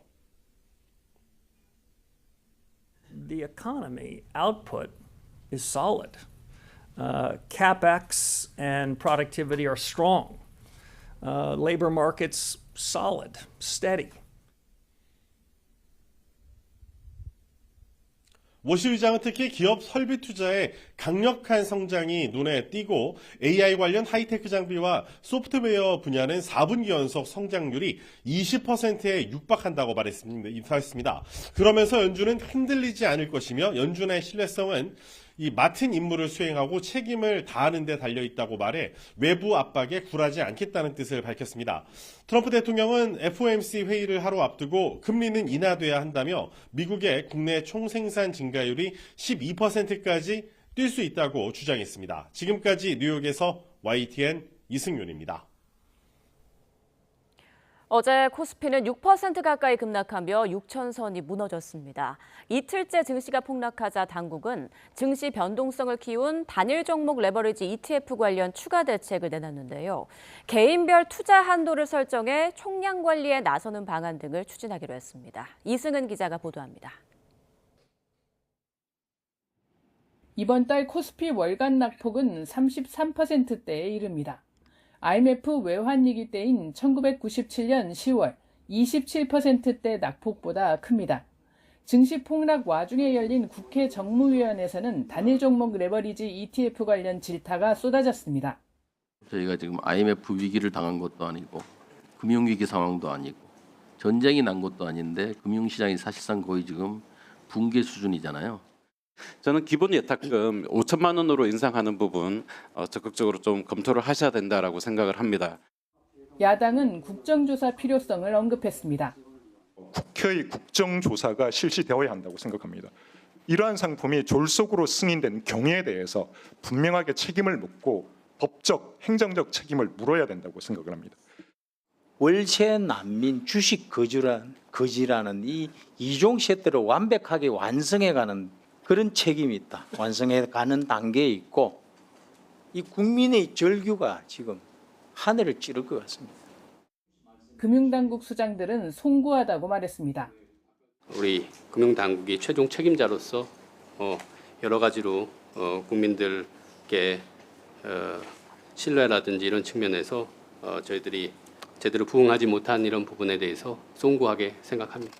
The economy output is solid. CapEx and productivity are strong. Labor markets solid, steady. 워시 의장은 특히 기업 설비 투자의 강력한 성장이 눈에 띄고 AI 관련 하이테크 장비와 소프트웨어 분야는 4분기 연속 성장률이 20%에 육박한다고 말했습니다. 그러면서 연준은 흔들리지 않을 것이며 연준의 신뢰성은 이 맡은 임무를 수행하고 책임을 다하는 데 달려있다고 말해 외부 압박에 굴하지 않겠다는 뜻을 밝혔습니다. 트럼프 대통령은 FOMC 회의를 하루 앞두고 금리는 인하돼야 한다며 미국의 국내 총생산 증가율이 12%까지 뛸 수 있다고 주장했습니다. 지금까지 뉴욕에서 YTN 이승윤입니다. 어제 코스피는 6% 가까이 급락하며 6천선이 무너졌습니다. 이틀째 증시가 폭락하자 당국은 증시 변동성을 키운 단일 종목 레버리지 ETF 관련 추가 대책을 내놨는데요. 개인별 투자 한도를 설정해 총량 관리에 나서는 방안 등을 추진하기로 했습니다. 이승은 기자가 보도합니다. 이번 달 코스피 월간 낙폭은 33%대에 이릅니다. IMF 외환위기 때인 1997년 10월 27%대 낙폭보다 큽니다. 증시 폭락 와중에 열린 국회 정무위원회에서는 단일 종목 레버리지 ETF 관련 질타가 쏟아졌습니다. 저희가 지금 IMF 위기를 당한 것도 아니고 금융위기 상황도 아니고 전쟁이 난 것도 아닌데 금융시장이 사실상 거의 지금 붕괴 수준이잖아요. 저는 기본 예탁금 5천만 원으로 인상하는 부분 적극적으로 좀 검토를 하셔야 된다라고 생각을 합니다. 야당은 국정조사 필요성을 언급했습니다. 국회의 국정조사가 실시되어야 한다고 생각합니다. 이러한 상품이 졸속으로 승인된 경우에 대해서 분명하게 책임을 묻고 법적, 행정적 책임을 물어야 된다고 생각을 합니다. 월세 난민 주식 거지라는 이 이종 세대를 완벽하게 완성해가는 그런 책임이 있다. 완성해가는 단계에 있고 이 국민의 절규가 지금 하늘을 찌를 것 같습니다. 금융당국 수장들은 송구하다고 말했습니다. 우리 금융당국이 최종 책임자로서 여러 가지로 국민들께 신뢰라든지 이런 측면에서 저희들이 제대로 부응하지 못한 이런 부분에 대해서 송구하게 생각합니다.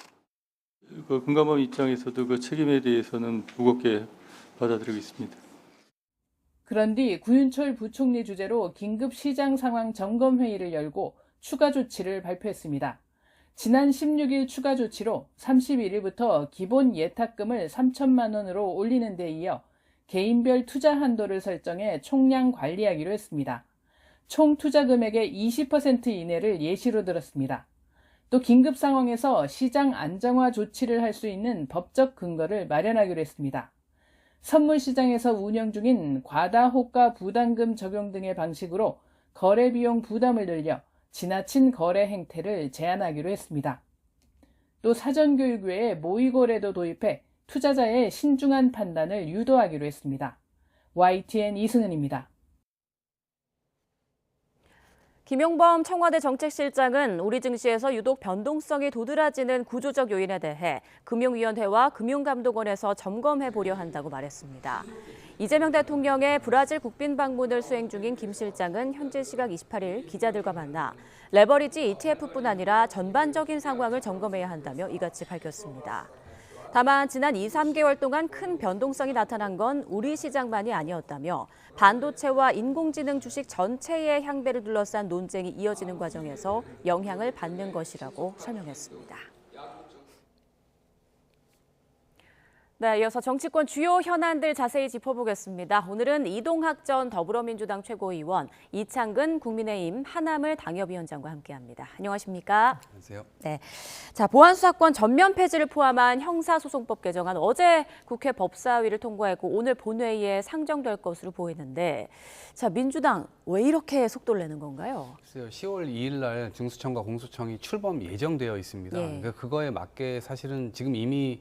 금감원 입장에서도 그 책임에 대해서는 무겁게 받아들이고 있습니다. 그런 뒤 구윤철 부총리 주재로 긴급 시장 상황 점검 회의를 열고 추가 조치를 발표했습니다. 지난 16일 추가 조치로 31일부터 기본 예탁금을 3천만 원으로 올리는 데 이어 개인별 투자 한도를 설정해 총량 관리하기로 했습니다. 총 투자 금액의 20% 이내를 예시로 들었습니다. 또 긴급 상황에서 시장 안정화 조치를 할 수 있는 법적 근거를 마련하기로 했습니다. 선물 시장에서 운영 중인 과다 호가 부담금 적용 등의 방식으로 거래 비용 부담을 늘려 지나친 거래 행태를 제한하기로 했습니다. 또 사전 교육 외에 모의 거래도 도입해 투자자의 신중한 판단을 유도하기로 했습니다. YTN 이승은입니다. 김용범 청와대 정책실장은 우리 증시에서 유독 변동성이 도드라지는 구조적 요인에 대해 금융위원회와 금융감독원에서 점검해 보려 한다고 말했습니다. 이재명 대통령의 브라질 국빈 방문을 수행 중인 김 실장은 현지 시각 28일 기자들과 만나 레버리지 ETF뿐 아니라 전반적인 상황을 점검해야 한다며 이같이 밝혔습니다. 다만 지난 2-3개월 동안 큰 변동성이 나타난 건 우리 시장만이 아니었다며 반도체와 인공지능 주식 전체의 향배를 둘러싼 논쟁이 이어지는 과정에서 영향을 받는 것이라고 설명했습니다. 네, 이어서 정치권 주요 현안들 자세히 짚어보겠습니다. 오늘은 이동학 전 더불어민주당 최고위원, 이창근 국민의힘 하남을 당협위원장과 함께합니다. 안녕하십니까? 안녕하세요. 네, 자 보안수사권 전면 폐지를 포함한 형사소송법 개정안 어제 국회 법사위를 통과했고 오늘 본회의에 상정될 것으로 보이는데, 자 민주당 왜 이렇게 속도를 내는 건가요? 글쎄요, 10월 2일 날 중수청과 공수청이 출범 예정되어 있습니다. 예. 그러니까 그거에 맞게 사실은 지금 이미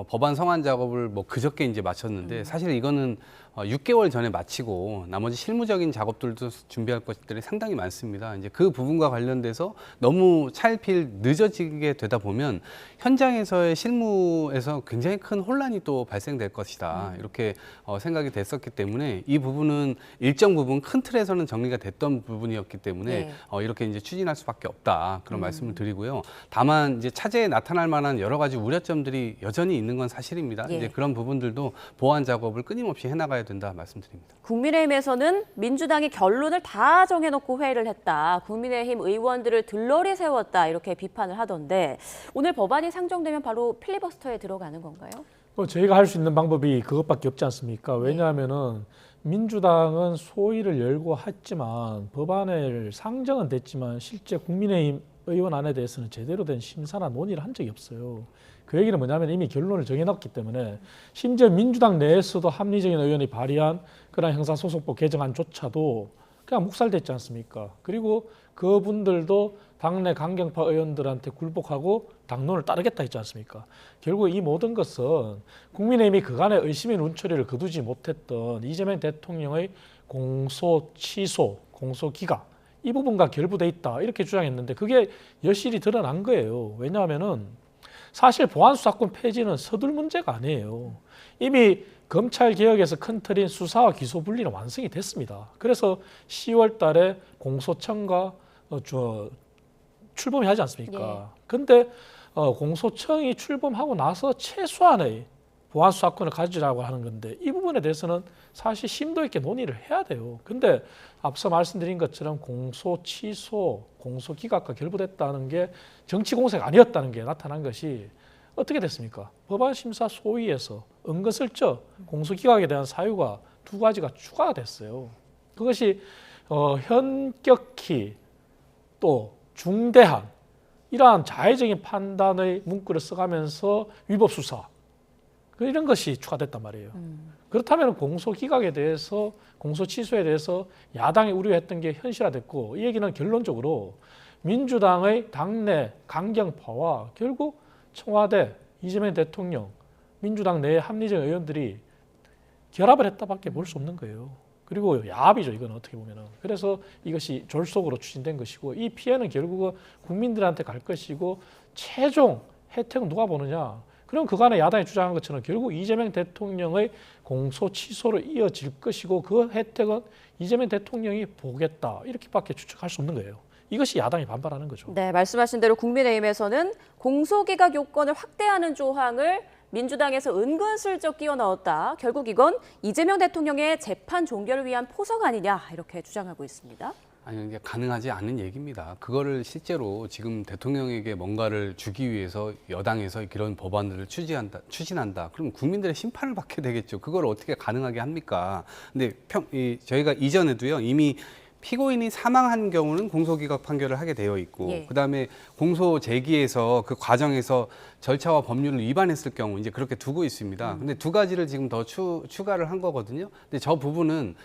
법안 성안 작업을 그저께 이제 마쳤는데 사실 이거는 6개월 전에 마치고 나머지 실무적인 작업들도 준비할 것들이 상당히 많습니다. 이제 그 부분과 관련돼서 너무 차일피일 늦어지게 되다 보면 현장에서의 실무에서 굉장히 큰 혼란이 또 발생될 것이다. 이렇게 생각이 됐었기 때문에 이 부분은 일정 부분 큰 틀에서는 정리가 됐던 부분이었기 때문에 이렇게 이제 추진할 수밖에 없다. 그런 말씀을 드리고요. 다만 이제 차제에 나타날 만한 여러 가지 우려점들이 여전히 있는 건 사실입니다. 이제 그런 부분들도 보완 작업을 끊임없이 해나가야 된다 말씀드립니다. 국민의힘에서는 민주당이 결론을 다 정해놓고 회의를 했다. 국민의힘 의원들을 들러리 세웠다. 이렇게 비판을 하던데 오늘 법안이 상정되면 바로 필리버스터에 들어가는 건가요? 저희가 할 수 있는 방법이 그것밖에 없지 않습니까? 왜냐하면은 민주당은 소위를 열고 했지만 법안을 상정은 됐지만 실제 국민의힘 의원안에 대해서는 제대로 된 심사나 논의를 한 적이 없어요. 그 얘기는 뭐냐면 이미 결론을 정해놨기 때문에 심지어 민주당 내에서도 합리적인 의원이 발의한 그런 형사소송법 개정안조차도 그냥 묵살됐지 않습니까? 그리고 그분들도 당내 강경파 의원들한테 굴복하고 당론을 따르겠다 했지 않습니까? 결국 이 모든 것은 국민의힘이 그간의 의심의 눈초리를 거두지 못했던 이재명 대통령의 공소 취소, 공소 기각 이 부분과 결부돼 있다 이렇게 주장했는데 그게 여실히 드러난 거예요. 왜냐하면은 사실 보안수사권 폐지는 서둘 문제가 아니에요. 이미 검찰개혁에서 큰 틀인 수사와 기소 분리는 완성이 됐습니다. 그래서 10월 달에 공소청과 출범이 하지 않습니까? 근데 공소청이 출범하고 나서 최소한의 보안수사권을 가지라고 하는 건데 이 부분에 대해서는 사실 심도 있게 논의를 해야 돼요. 근데 앞서 말씀드린 것처럼 공소 취소, 공소 기각과 결부됐다는 게 정치 공세가 아니었다는 게 나타난 것이 어떻게 됐습니까? 법안 심사 소위에서 은근슬쩍 공소 기각에 대한 사유가 2가지가 추가가 됐어요. 그것이 현격히 또 중대한 이러한 자의적인 판단의 문구를 써가면서 위법 수사 이런 것이 추가됐단 말이에요. 그렇다면 공소 기각에 대해서 공소 취소에 대해서 야당이 우려했던 게 현실화됐고 이 얘기는 결론적으로 민주당의 당내 강경파와 결국 청와대, 이재명 대통령, 민주당 내 합리적 의원들이 결합을 했다밖에 볼 수 없는 거예요. 그리고 야합이죠, 이건 어떻게 보면은. 그래서 이것이 졸속으로 추진된 것이고 이 피해는 결국은 국민들한테 갈 것이고 최종 혜택은 누가 보느냐. 그럼 그간에 야당이 주장한 것처럼 결국 이재명 대통령의 공소 취소로 이어질 것이고 그 혜택은 이재명 대통령이 보겠다. 이렇게밖에 추측할 수 없는 거예요. 이것이 야당이 반발하는 거죠. 네, 말씀하신 대로 국민의힘에서는 공소기각 요건을 확대하는 조항을 민주당에서 은근슬쩍 끼워 넣었다. 결국 이건 이재명 대통령의 재판 종결을 위한 포석 아니냐 이렇게 주장하고 있습니다. 아니, 이게 가능하지 않은 얘기입니다. 그거를 실제로 지금 대통령에게 뭔가를 주기 위해서 여당에서 그런 법안들을 추진한다. 그럼 국민들의 심판을 받게 되겠죠. 그걸 어떻게 가능하게 합니까? 근데 저희가 이전에도요, 이미 피고인이 사망한 경우는 공소기각 판결을 하게 되어 있고, 그다음에 공소 제기에서 그 과정에서 절차와 법률을 위반했을 경우 이제 그렇게 두고 있습니다. 근데 2가지를 지금 더 추가를 한 거거든요. 근데 저 부분은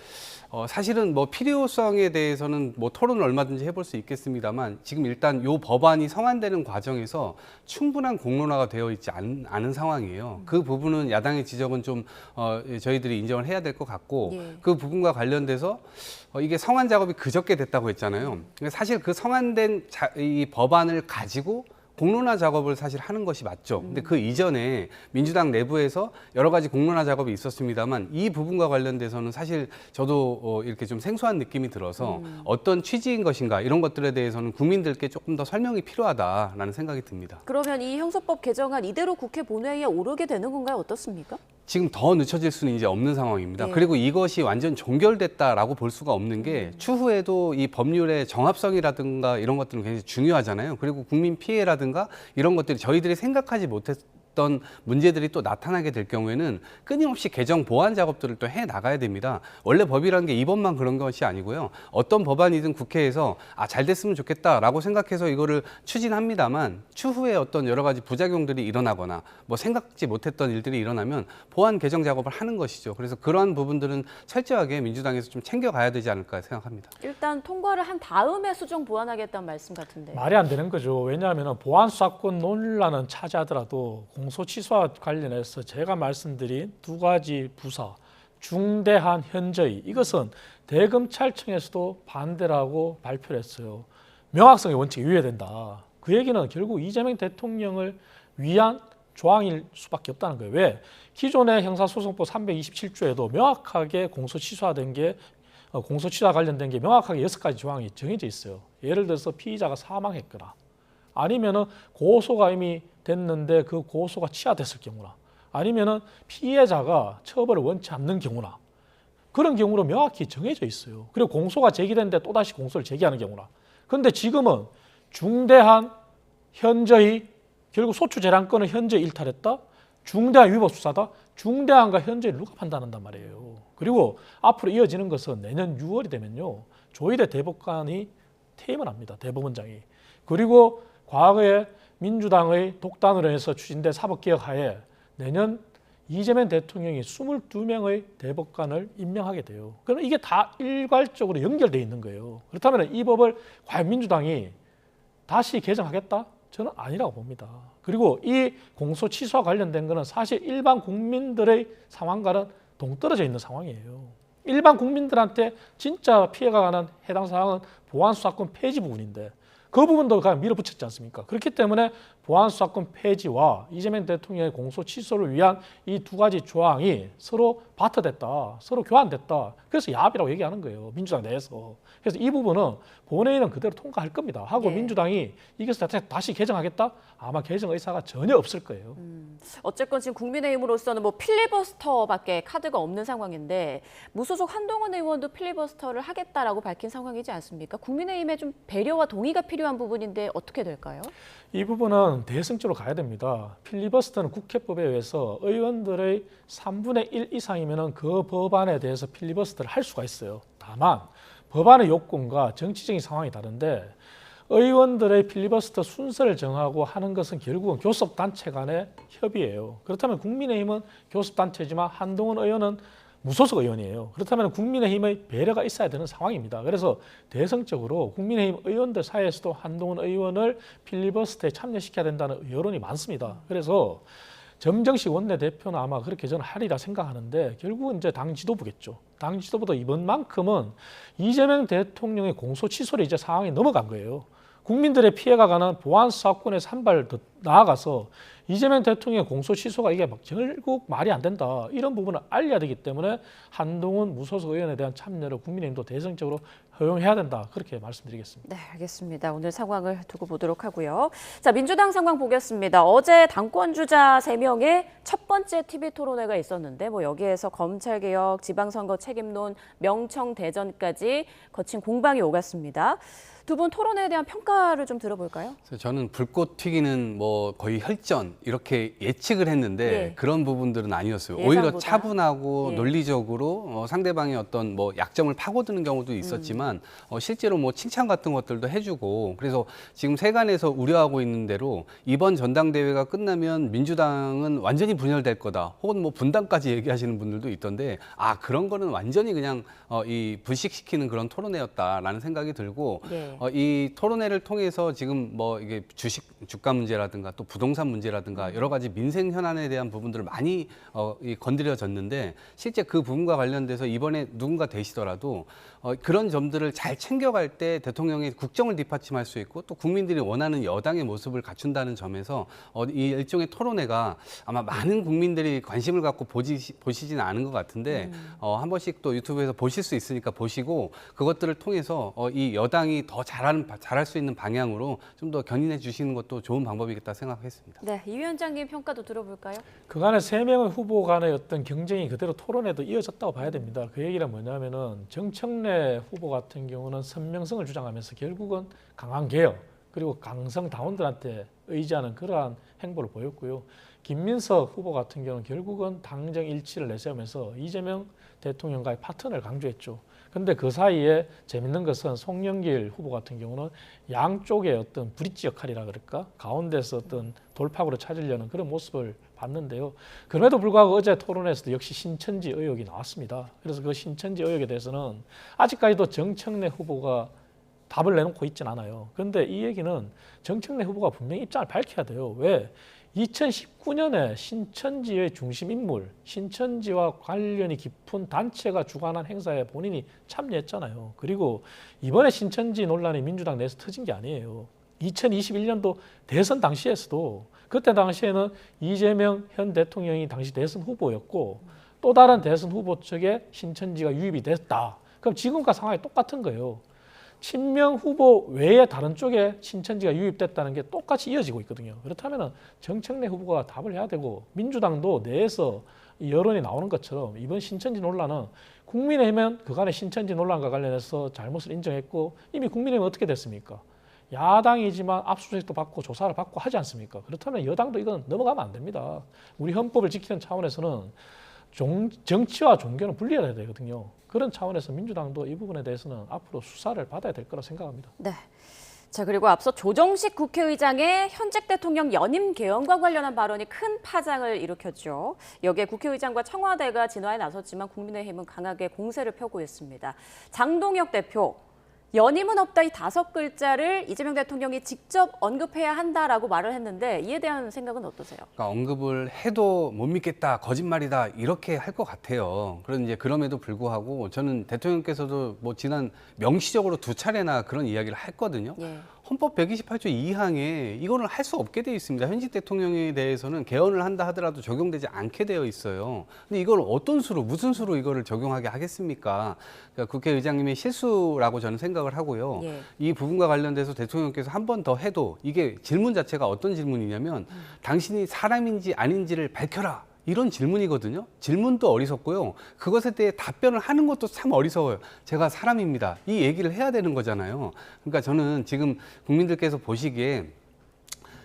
사실은 필요성에 대해서는 토론을 얼마든지 해볼 수 있겠습니다만 지금 일단 요 법안이 성안되는 과정에서 충분한 공론화가 되어 있지 않은 상황이에요. 그 부분은 야당의 지적은 좀 저희들이 인정을 해야 될 것 같고 그 부분과 관련돼서 이게 성안 작업이 그저께 됐다고 했잖아요. 사실 그 성안된 이 법안을 가지고 공론화 작업을 사실 하는 것이 맞죠. 근데 그 이전에 민주당 내부에서 여러 가지 공론화 작업이 있었습니다만 이 부분과 관련돼서는 사실 저도 이렇게 좀 생소한 느낌이 들어서 어떤 취지인 것인가 이런 것들에 대해서는 국민들께 조금 더 설명이 필요하다라는 생각이 듭니다. 그러면 이 형소법 개정안 이대로 국회 본회의에 오르게 되는 건가요? 어떻습니까? 지금 더 늦춰질 수는 이제 없는 상황입니다. 예. 그리고 이것이 완전 종결됐다라고 볼 수가 없는 게 추후에도 이 법률의 정합성이라든가 이런 것들은 굉장히 중요하잖아요. 그리고 국민 피해라든가 이런 것들이 저희들이 생각하지 못했던 문제들이 또 나타나게 될 경우에는 끊임없이 개정 보완 작업들을 또 해 나가야 됩니다. 원래 법이라는 게 이번만 그런 것이 아니고요. 어떤 법안이든 국회에서 잘 됐으면 좋겠다라고 생각해서 이거를 추진합니다만 추후에 어떤 여러 가지 부작용들이 일어나거나 뭐 생각지 못했던 일들이 일어나면 보완 개정 작업을 하는 것이죠. 그래서 그러한 부분들은 철저하게 민주당에서 좀 챙겨가야 되지 않을까 생각합니다. 일단 통과를 한 다음에 수정 보완하겠다는 말씀 같은데. 말이 안 되는 거죠. 왜냐하면 보안 수사권 논란은 차지하더라도 공소 취소와 관련해서 제가 말씀드린 두 가지 부서, 중대한 현저히 이것은 대검찰청에서도 반대라고 발표를 했어요. 명확성의 원칙이 위배된다. 그 얘기는 결국 이재명 대통령을 위한 조항일 수밖에 없다는 거예요. 왜? 기존의 형사소송법 327조에도 명확하게 공소취소화된 게 공소취소와 관련된 게 명확하게 6가지 조항이 정해져 있어요. 예를 들어서 피의자가 사망했거나 아니면은 고소가 이미 됐는데 그 고소가 취하됐을 경우나 아니면은 피해자가 처벌을 원치 않는 경우나 그런 경우로 명확히 정해져 있어요. 그리고 공소가 제기됐는데 또다시 공소를 제기하는 경우나. 그런데 지금은 중대한 현저히 결국 소추재량권을 현저히 일탈했다. 중대한 위법 수사다. 중대한과 현저히 누가 판단한단 말이에요. 그리고 앞으로 이어지는 것은 내년 6월이 되면요. 조희대 대법관이 퇴임을 합니다. 대법원장이. 그리고 과거에 민주당의 독단으로 해서 추진된 사법개혁 하에 내년 이재명 대통령이 22명의 대법관을 임명하게 돼요. 그럼 이게 다 일괄적으로 연결되어 있는 거예요. 그렇다면 이 법을 과연 민주당이 다시 개정하겠다? 저는 아니라고 봅니다. 그리고 이 공소 취소와 관련된 것은 사실 일반 국민들의 상황과는 동떨어져 있는 상황이에요. 일반 국민들한테 진짜 피해가 가는 해당 사항은 보안수사권 폐지 부분인데 그 부분도 그냥 밀어붙였지 않습니까? 그렇기 때문에 보안수사권 폐지와 이재명 대통령의 공소 취소를 위한 이 두 가지 조항이 서로 바터됐다, 서로 교환됐다. 그래서 야합이라고 얘기하는 거예요. 민주당 내에서. 그래서 이 부분은 본회의는 그대로 통과할 겁니다. 하고 민주당이 이것을 다시 개정하겠다? 아마 개정 의사가 전혀 없을 거예요. 어쨌건 지금 국민의힘으로서는 뭐 필리버스터밖에 카드가 없는 상황인데 무소속 한동훈 의원도 필리버스터를 하겠다라고 밝힌 상황이지 않습니까? 국민의힘의 좀 배려와 동의가 필요한 부분인데 어떻게 될까요? 이 부분은 대승적으로 가야 됩니다. 필리버스터는 국회법에 의해서 의원들의 3분의 1 이상이면 그 법안에 대해서 필리버스터를 할 수가 있어요. 다만 법안의 요건과 정치적인 상황이 다른데 의원들의 필리버스터 순서를 정하고 하는 것은 결국은 교섭단체 간의 협의예요. 그렇다면 국민의힘은 교섭단체지만 한동훈 의원은 무소속 의원이에요. 그렇다면 국민의힘의 배려가 있어야 되는 상황입니다. 그래서 대승적으로 국민의힘 의원들 사이에서도 한동훈 의원을 필리버스터에 참여시켜야 된다는 여론이 많습니다. 그래서 점정식 원내대표는 아마 그렇게 저는 하리라 생각하는데 결국은 이제 당 지도부겠죠. 당 지도부도 이번만큼은 이재명 대통령의 공소 취소로 이제 상황이 넘어간 거예요. 국민들의 피해가 가는 보안수사권에서 한 발 더 나아가서 이재명 대통령의 공소 취소가 이게 막 결국 말이 안 된다. 이런 부분을 알려야 되기 때문에 한동훈 무소속 의원에 대한 참여를 국민의힘도 대승적으로 허용해야 된다. 그렇게 말씀드리겠습니다. 네, 알겠습니다. 오늘 상황을 두고 보도록 하고요. 자, 민주당 상황 보겠습니다. 어제 당권 주자 3명의 첫 번째 TV 토론회가 있었는데 여기에서 검찰개혁, 지방선거 책임론, 명청대전까지 거친 공방이 오갔습니다. 두 분 토론회에 대한 평가를 좀 들어볼까요? 저는 불꽃 튀기는 거의 혈전 이렇게 예측을 했는데 그런 부분들은 아니었어요. 예상보다. 오히려 차분하고 논리적으로 상대방의 어떤 약점을 파고드는 경우도 있었지만 실제로 칭찬 같은 것들도 해주고 그래서 지금 세간에서 우려하고 있는 대로 이번 전당대회가 끝나면 민주당은 완전히 분열될 거다. 혹은 분당까지 얘기하시는 분들도 있던데 그런 거는 완전히 그냥 이 불식시키는 그런 토론회였다라는 생각이 들고 이 토론회를 통해서 지금 뭐 이게 주가 문제라든가 또 부동산 문제라든가 여러 가지 민생 현안에 대한 부분들을 많이 건드려졌는데 실제 그 부분과 관련돼서 이번에 누군가 되시더라도 그런 점들을 잘 챙겨갈 때 대통령의 국정을 뒷받침할 수 있고 또 국민들이 원하는 여당의 모습을 갖춘다는 점에서 이 일종의 토론회가 아마 많은 국민들이 관심을 갖고 보시지는 않은 것 같은데 한 번씩 또 유튜브에서 보실 수 있으니까 보시고 그것들을 통해서 이 여당이 더 잘할 수 있는 방향으로 좀 더 견인해 주시는 것도 좋은 방법이겠다 생각했습니다. 네, 이 위원장님 평가도 들어볼까요? 그간의 3명의 후보 간의 어떤 경쟁이 그대로 토론에도 이어졌다고 봐야 됩니다. 그 얘기는 뭐냐면은 정청래 후보 같은 경우는 선명성을 주장하면서 결국은 강한 개혁 그리고 강성 당원들한테 의지하는 그러한 행보를 보였고요. 김민석 후보 같은 경우는 결국은 당정 일치를 내세우면서 이재명 대통령과의 파트너를 강조했죠. 근데 그 사이에 재밌는 것은 송영길 후보 같은 경우는 양쪽의 어떤 브릿지 역할이라 그럴까? 가운데서 어떤 돌파구를 찾으려는 그런 모습을 봤는데요. 그럼에도 불구하고 어제 토론에서도 역시 신천지 의혹이 나왔습니다. 그래서 그 신천지 의혹에 대해서는 아직까지도 정청래 후보가 답을 내놓고 있진 않아요. 그런데 이 얘기는 정청래 후보가 분명히 입장을 밝혀야 돼요. 왜? 2019년에 신천지의 중심 인물, 신천지와 관련이 깊은 단체가 주관한 행사에 본인이 참여했잖아요. 그리고 이번에 신천지 논란이 민주당 내에서 터진 게 아니에요. 2021년도 대선 당시에서도 그때 당시에는 이재명 현 대통령이 당시 대선 후보였고 또 다른 대선 후보 측에 신천지가 유입이 됐다. 그럼 지금과 상황이 똑같은 거예요. 친명 후보 외에 다른 쪽에 신천지가 유입됐다는 게 똑같이 이어지고 있거든요. 그렇다면 정청래 후보가 답을 해야 되고 민주당도 내에서 여론이 나오는 것처럼 이번 신천지 논란은 국민의힘은 그간의 신천지 논란과 관련해서 잘못을 인정했고 이미 국민의힘은 어떻게 됐습니까? 야당이지만 압수수색도 받고 조사를 받고 하지 않습니까? 그렇다면 여당도 이건 넘어가면 안 됩니다. 우리 헌법을 지키는 차원에서는 정치와 종교는 분리해야 되거든요. 그런 차원에서 민주당도 이 부분에 대해서는 앞으로 수사를 받아야 될 거라 생각합니다. 네. 자, 그리고 앞서 조정식 국회의장의 현직 대통령 연임 개헌과 관련한 발언이 큰 파장을 일으켰죠. 여기에 국회의장과 청와대가 진화에 나섰지만 국민의힘은 강하게 공세를 펴고 있습니다. 장동혁 대표, 연임은 없다 이 5글자를 이재명 대통령이 직접 언급해야 한다라고 말을 했는데 이에 대한 생각은 어떠세요? 그러니까 언급을 해도 못 믿겠다, 거짓말이다 이렇게 할 것 같아요. 그럼에도 불구하고 저는 대통령께서도 뭐 지난 명시적으로 2차례나 그런 이야기를 했거든요. 예. 헌법 128조 2항에 이거는 할 수 없게 되어 있습니다. 현직 대통령에 대해서는 개헌을 한다 하더라도 적용되지 않게 되어 있어요. 근데 이걸 어떤 수로, 무슨 수로 이거를 적용하게 하겠습니까? 그러니까 국회의장님의 실수라고 저는 생각을 하고요. 예. 이 부분과 관련돼서 대통령께서 한 번 더 해도 이게 질문 자체가 어떤 질문이냐면 당신이 사람인지 아닌지를 밝혀라. 이런 질문이거든요. 질문도 어리석고요. 그것에 대해 답변을 하는 것도 참 어리석어요. 제가 사람입니다. 이 얘기를 해야 되는 거잖아요. 그러니까 저는 지금 국민들께서 보시기에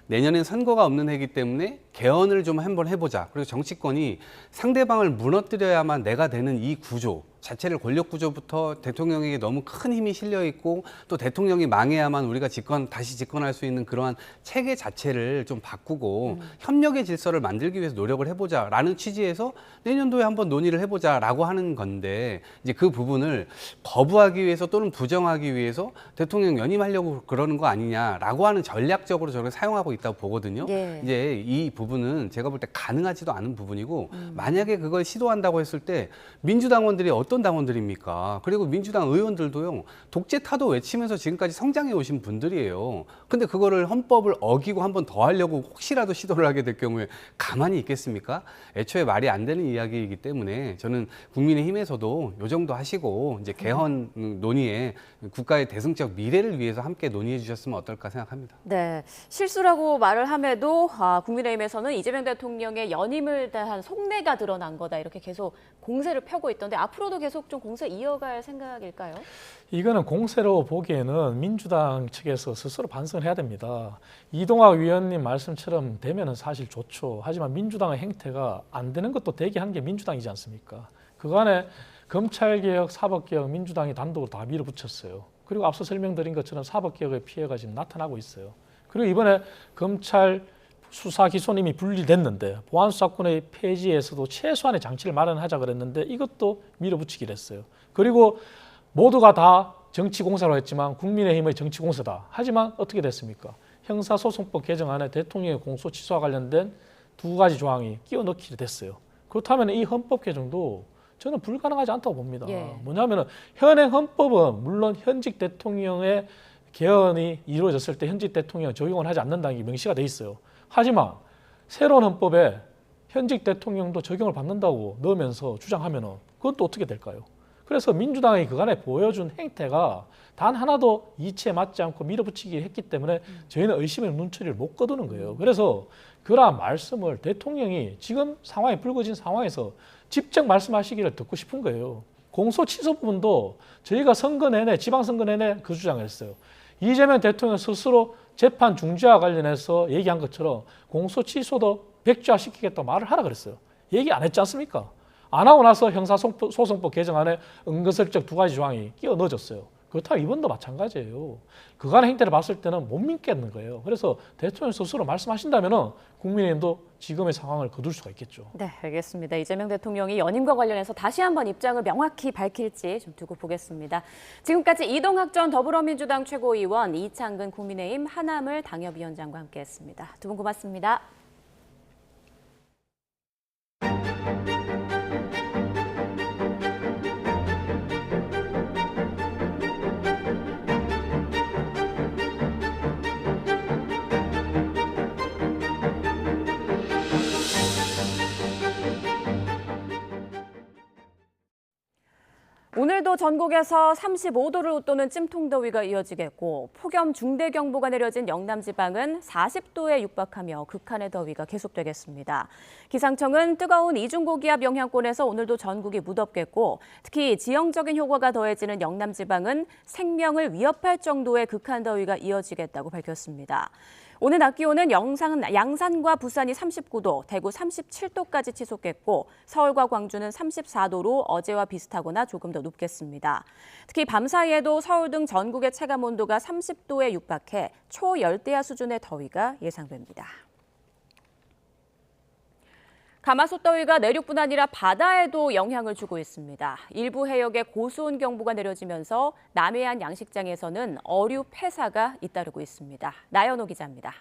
내년엔 선거가 없는 해이기 때문에 개헌을 좀 한번 해보자. 그리고 정치권이 상대방을 무너뜨려야만 내가 되는 이 구조 자체를 권력 구조부터 대통령에게 너무 큰 힘이 실려 있고 또 대통령이 망해야만 우리가 다시 집권할 수 있는 그러한 체계 자체를 좀 바꾸고 협력의 질서를 만들기 위해서 노력을 해보자라는 취지에서 내년도에 한번 논의를 해보자라고 하는 건데 이제 그 부분을 거부하기 위해서 또는 부정하기 위해서 대통령 연임하려고 그러는 거 아니냐라고 하는 전략적으로 저는 사용하고 있다고 보거든요. 예. 이제 이 부분은 제가 볼 때 가능하지도 않은 부분이고 만약에 그걸 시도한다고 했을 때 민주당원들이 어떤 당원들입니까? 그리고 민주당 의원들도요. 독재 타도 외치면서 지금까지 성장해 오신 분들이에요. 근데 그거를 헌법을 어기고 한 번 더 하려고 혹시라도 시도를 하게 될 경우에 가만히 있겠습니까? 애초에 말이 안 되는 이야기이기 때문에 저는 국민의힘에서도 요 정도 하시고 이제 개헌 논의에 국가의 대승적 미래를 위해서 함께 논의해 주셨으면 어떨까 생각합니다. 네, 실수라고 말을 함에도 국민의힘에서는 이재명 대통령의 연임을 대한 속내가 드러난 거다 이렇게 계속 공세를 펴고 있던데 앞으로도 계속 좀 공세 이어갈 생각일까요? 이거는 공세로 보기에는 민주당 측에서 스스로 반성을 해야 됩니다. 이동학 위원님 말씀처럼 되면은 사실 좋죠. 하지만 민주당의 행태가 안 되는 것도 되게 한 게 민주당이지 않습니까? 그간에 검찰개혁, 사법개혁 민주당이 단독으로 다 밀어붙였어요. 그리고 앞서 설명드린 것처럼 사법개혁의 피해가 지금 나타나고 있어요. 그리고 이번에 검찰 수사 기소는 이미 분리됐는데 보안수사권의 폐지에서도 최소한의 장치를 마련하자 그랬는데 이것도 밀어붙이기로 했어요. 그리고 모두가 다 정치공사로 했지만 국민의힘의 정치공사다. 하지만 어떻게 됐습니까? 형사소송법 개정안에 대통령의 공소 취소와 관련된 두 가지 조항이 끼워 넣기로 됐어요. 그렇다면 이 헌법 개정도 저는 불가능하지 않다고 봅니다. 뭐냐면 현행 헌법은 물론 현직 대통령의 개헌이 이루어졌을 때 현직 대통령 적용을 하지 않는다는 게 명시가 돼 있어요. 하지만 새로운 헌법에 현직 대통령도 적용을 받는다고 넣으면서 주장하면은 그건 또 어떻게 될까요? 그래서 민주당이 그간에 보여준 행태가 단 하나도 이치에 맞지 않고 밀어붙이기 했기 때문에 저희는 의심의 눈초리를 못 거두는 거예요. 그래서 그러한 말씀을 대통령이 지금 상황이 불거진 상황에서 직접 말씀하시기를 듣고 싶은 거예요. 공소 취소 부분도 저희가 선거 내내, 지방선거 내내 그 주장을 했어요. 이재명 대통령 스스로 재판 중지와 관련해서 얘기한 것처럼 공소 취소도 백지화시키겠다고 말을 하라 그랬어요. 얘기 안 했지 않습니까? 안 하고 나서 형사소송법 개정안에 은근슬쩍 두 가지 조항이 끼워 넣어졌어요. 그렇다면 이번도 마찬가지예요. 그간의 행태를 봤을 때는 못 믿겠는 거예요. 그래서 대통령 스스로 말씀하신다면 국민의힘도 지금의 상황을 거둘 수가 있겠죠. 네, 알겠습니다. 이재명 대통령이 연임과 관련해서 다시 한번 입장을 명확히 밝힐지 좀 두고 보겠습니다. 지금까지 이동학 전 더불어민주당 최고위원, 이창근 국민의힘 하나물 당협위원장과 함께했습니다. 두 분 고맙습니다. 오늘도 전국에서 35도를 웃도는 찜통더위가 이어지겠고 폭염 중대경보가 내려진 영남 지방은 40도에 육박하며 극한의 더위가 계속되겠습니다. 기상청은 뜨거운 이중고기압 영향권에서 오늘도 전국이 무덥겠고 특히 지형적인 효과가 더해지는 영남 지방은 생명을 위협할 정도의 극한 더위가 이어지겠다고 밝혔습니다. 오늘 낮 기온은 양산과 부산이 39도, 대구 37도까지 치솟겠고 서울과 광주는 34도로 어제와 비슷하거나 조금 더 높겠습니다. 특히 밤 사이에도 서울 등 전국의 체감 온도가 30도에 육박해 초열대야 수준의 더위가 예상됩니다. 가마솥 더위가 내륙뿐 아니라 바다에도 영향을 주고 있습니다. 일부 해역에 고수온 경보가 내려지면서 남해안 양식장에서는 어류 폐사가 잇따르고 있습니다. 나연호 기자입니다.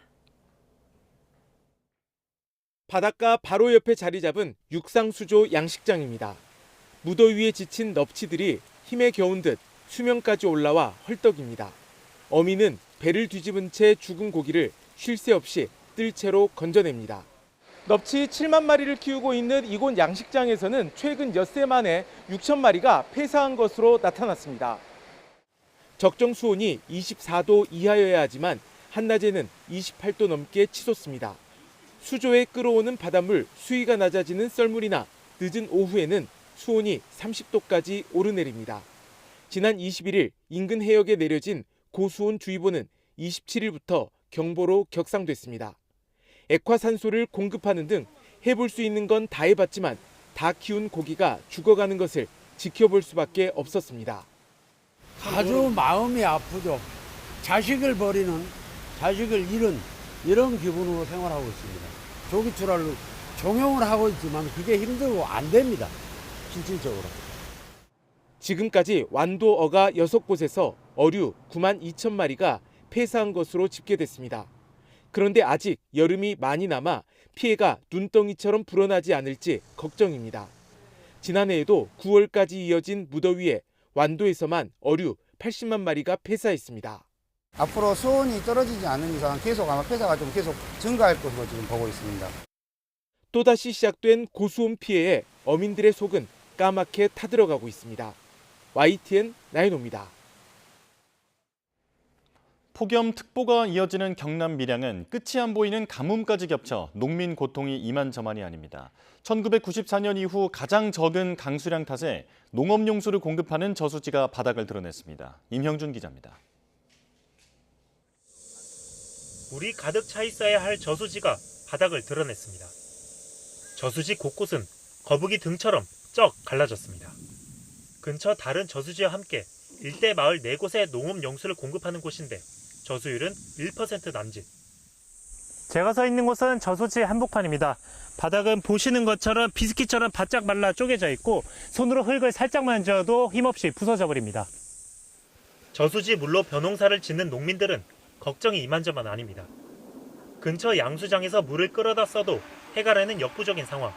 바닷가 바로 옆에 자리 잡은 육상수조 양식장입니다. 무더위에 지친 넙치들이 힘에 겨운 듯 수면까지 올라와 헐떡입니다. 어미는 배를 뒤집은 채 죽은 고기를 쉴 새 없이 뜰채로 건져냅니다. 넙치 7만 마리를 키우고 있는 이곳 양식장에서는 최근 엿새 만에 6천 마리가 폐사한 것으로 나타났습니다. 적정 수온이 24도 이하여야 하지만 한낮에는 28도 넘게 치솟습니다. 수조에 끌어오는 바닷물 수위가 낮아지는 썰물이나 늦은 오후에는 수온이 30도까지 오르내립니다. 지난 21일 인근 해역에 내려진 고수온 주의보는 27일부터 경보로 격상됐습니다. 액화산소를 공급하는 등 해볼 수 있는 건 다 해봤지만 다 키운 고기가 죽어가는 것을 지켜볼 수밖에 없었습니다. 아주 마음이 아프죠. 자식을 버리는, 자식을 잃은 이런 기분으로 생활하고 있습니다. 조기출하를 종용을 하고 있지만 그게 힘들고 안 됩니다. 실질적으로. 지금까지 완도 어가 6곳에서 어류 9만 2천 마리가 폐사한 것으로 집계됐습니다. 그런데 아직 여름이 많이 남아 피해가 눈덩이처럼 불어나지 않을지 걱정입니다. 지난해에도 9월까지 이어진 무더위에 완도에서만 어류 80만 마리가 폐사했습니다. 앞으로 수온이 떨어지지 않는 이상 계속 아마 폐사가 좀 계속 증가할 것으로 지금 보고 있습니다. 또다시 시작된 고수온 피해에 어민들의 속은 까맣게 타들어가고 있습니다. YTN 나연호입니다. 폭염특보가 이어지는 경남 밀양은 끝이 안 보이는 가뭄까지 겹쳐 농민 고통이 이만저만이 아닙니다. 1994년 이후 가장 적은 강수량 탓에 농업용수를 공급하는 저수지가 바닥을 드러냈습니다. 임형준 기자입니다. 물이 가득 차 있어야 할 저수지가 바닥을 드러냈습니다. 저수지 곳곳은 거북이 등처럼 쩍 갈라졌습니다. 근처 다른 저수지와 함께 일대 마을 4곳에 농업용수를 공급하는 곳인데 저수율은 1% 남짓. 제가 서 있는 곳은 저수지 한복판입니다. 바닥은 보시는 것처럼 비스킷처럼 바짝 말라 쪼개져 있고 손으로 흙을 살짝 만져도 힘없이 부서져 버립니다. 저수지 물로 벼농사를 짓는 농민들은 걱정이 이만저만 아닙니다. 근처 양수장에서 물을 끌어다 써도 해가라는 역부족인 상황.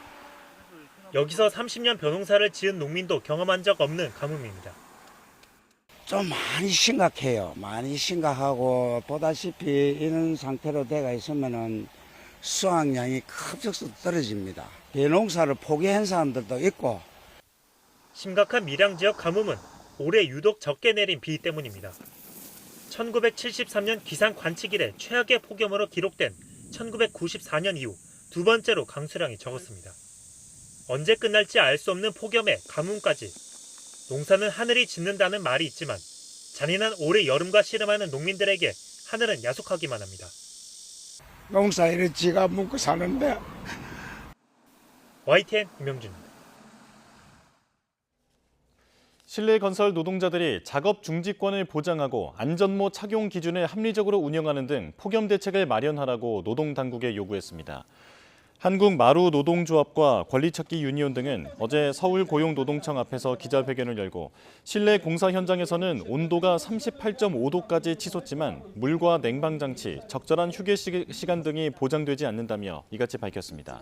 여기서 30년 벼농사를 지은 농민도 경험한 적 없는 가뭄입니다. 좀 많이 심각해요. 많이 심각하고 보다시피 이런 상태로 돼가 있으면은 수확량이 급속도로 떨어집니다. 벼농사를 포기한 사람들도 있고. 심각한 밀양 지역 가뭄은 올해 유독 적게 내린 비 때문입니다. 1973년 기상 관측 이래 최악의 폭염으로 기록된 1994년 이후 두 번째로 강수량이 적었습니다. 언제 끝날지 알 수 없는 폭염에 가뭄까지. 농사는 하늘이 짓는다는 말이 있지만 잔인한 올해 여름과 씨름하는 농민들에게 하늘은 야속하기만 합니다. 농사일을 지가 묵고 사는데. YTN 임명준입니다. 실내 건설 노동자들이 작업 중지권을 보장하고 안전모 착용 기준을 합리적으로 운영하는 등 폭염 대책을 마련하라고 노동당국에 요구했습니다. 한국마루노동조합과 권리찾기 유니온 등은 어제 서울고용노동청 앞에서 기자회견을 열고 실내 공사 현장에서는 온도가 38.5도까지 치솟지만 물과 냉방장치, 적절한 휴게 시간 등이 보장되지 않는다며 이같이 밝혔습니다.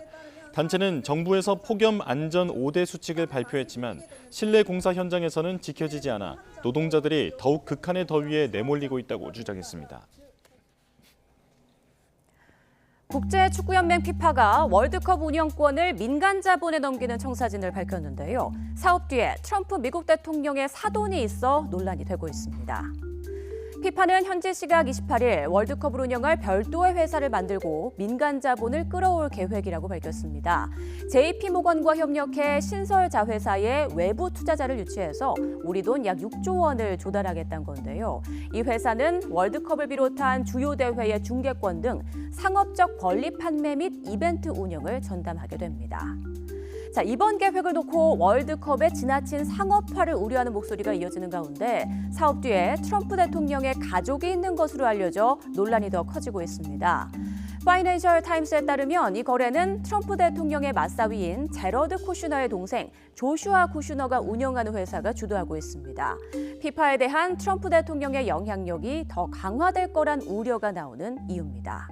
단체는 정부에서 폭염 안전 5대 수칙을 발표했지만 실내 공사 현장에서는 지켜지지 않아 노동자들이 더욱 극한의 더위에 내몰리고 있다고 주장했습니다. 국제축구연맹 FIFA가 월드컵 운영권을 민간 자본에 넘기는 청사진을 밝혔는데요. 사업 뒤에 트럼프 미국 대통령의 사돈이 있어 논란이 되고 있습니다. FIFA는 현지 시각 28일 월드컵을 운영할 별도의 회사를 만들고 민간 자본을 끌어올 계획이라고 밝혔습니다. JP모건과 협력해 신설 자회사에 외부 투자자를 유치해서 우리 돈 약 6조 원을 조달하겠다는 건데요. 이 회사는 월드컵을 비롯한 주요 대회의 중계권 등 상업적 권리 판매 및 이벤트 운영을 전담하게 됩니다. 자, 이번 계획을 놓고 월드컵의 지나친 상업화를 우려하는 목소리가 이어지는 가운데 사업 뒤에 트럼프 대통령의 가족이 있는 것으로 알려져 논란이 더 커지고 있습니다. 파이낸셜 타임스에 따르면 이 거래는 트럼프 대통령의 맞사위인 제러드 쿠슈너의 동생 조슈아 쿠슈너가 운영하는 회사가 주도하고 있습니다. FIFA에 대한 트럼프 대통령의 영향력이 더 강화될 거란 우려가 나오는 이유입니다.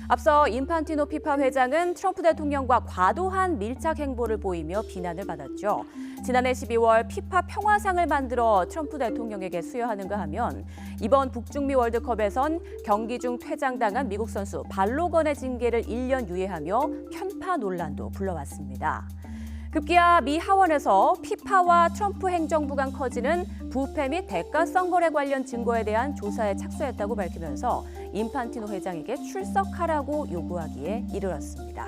앞서 인판티노 FIFA 회장은 트럼프 대통령과 과도한 밀착 행보를 보이며 비난을 받았죠. 지난해 12월 FIFA 평화상을 만들어 트럼프 대통령에게 수여하는가 하면 이번 북중미 월드컵에선 경기 중 퇴장당한 미국 선수 발로건의 징계를 1년 유예하며 편파 논란도 불러왔습니다. 급기야 미 하원에서 FIFA와 트럼프 행정부 간 커지는 부패 및 대가성 거래 관련 증거에 대한 조사에 착수했다고 밝히면서 인판티노 회장에게 출석하라고 요구하기에 이르렀습니다.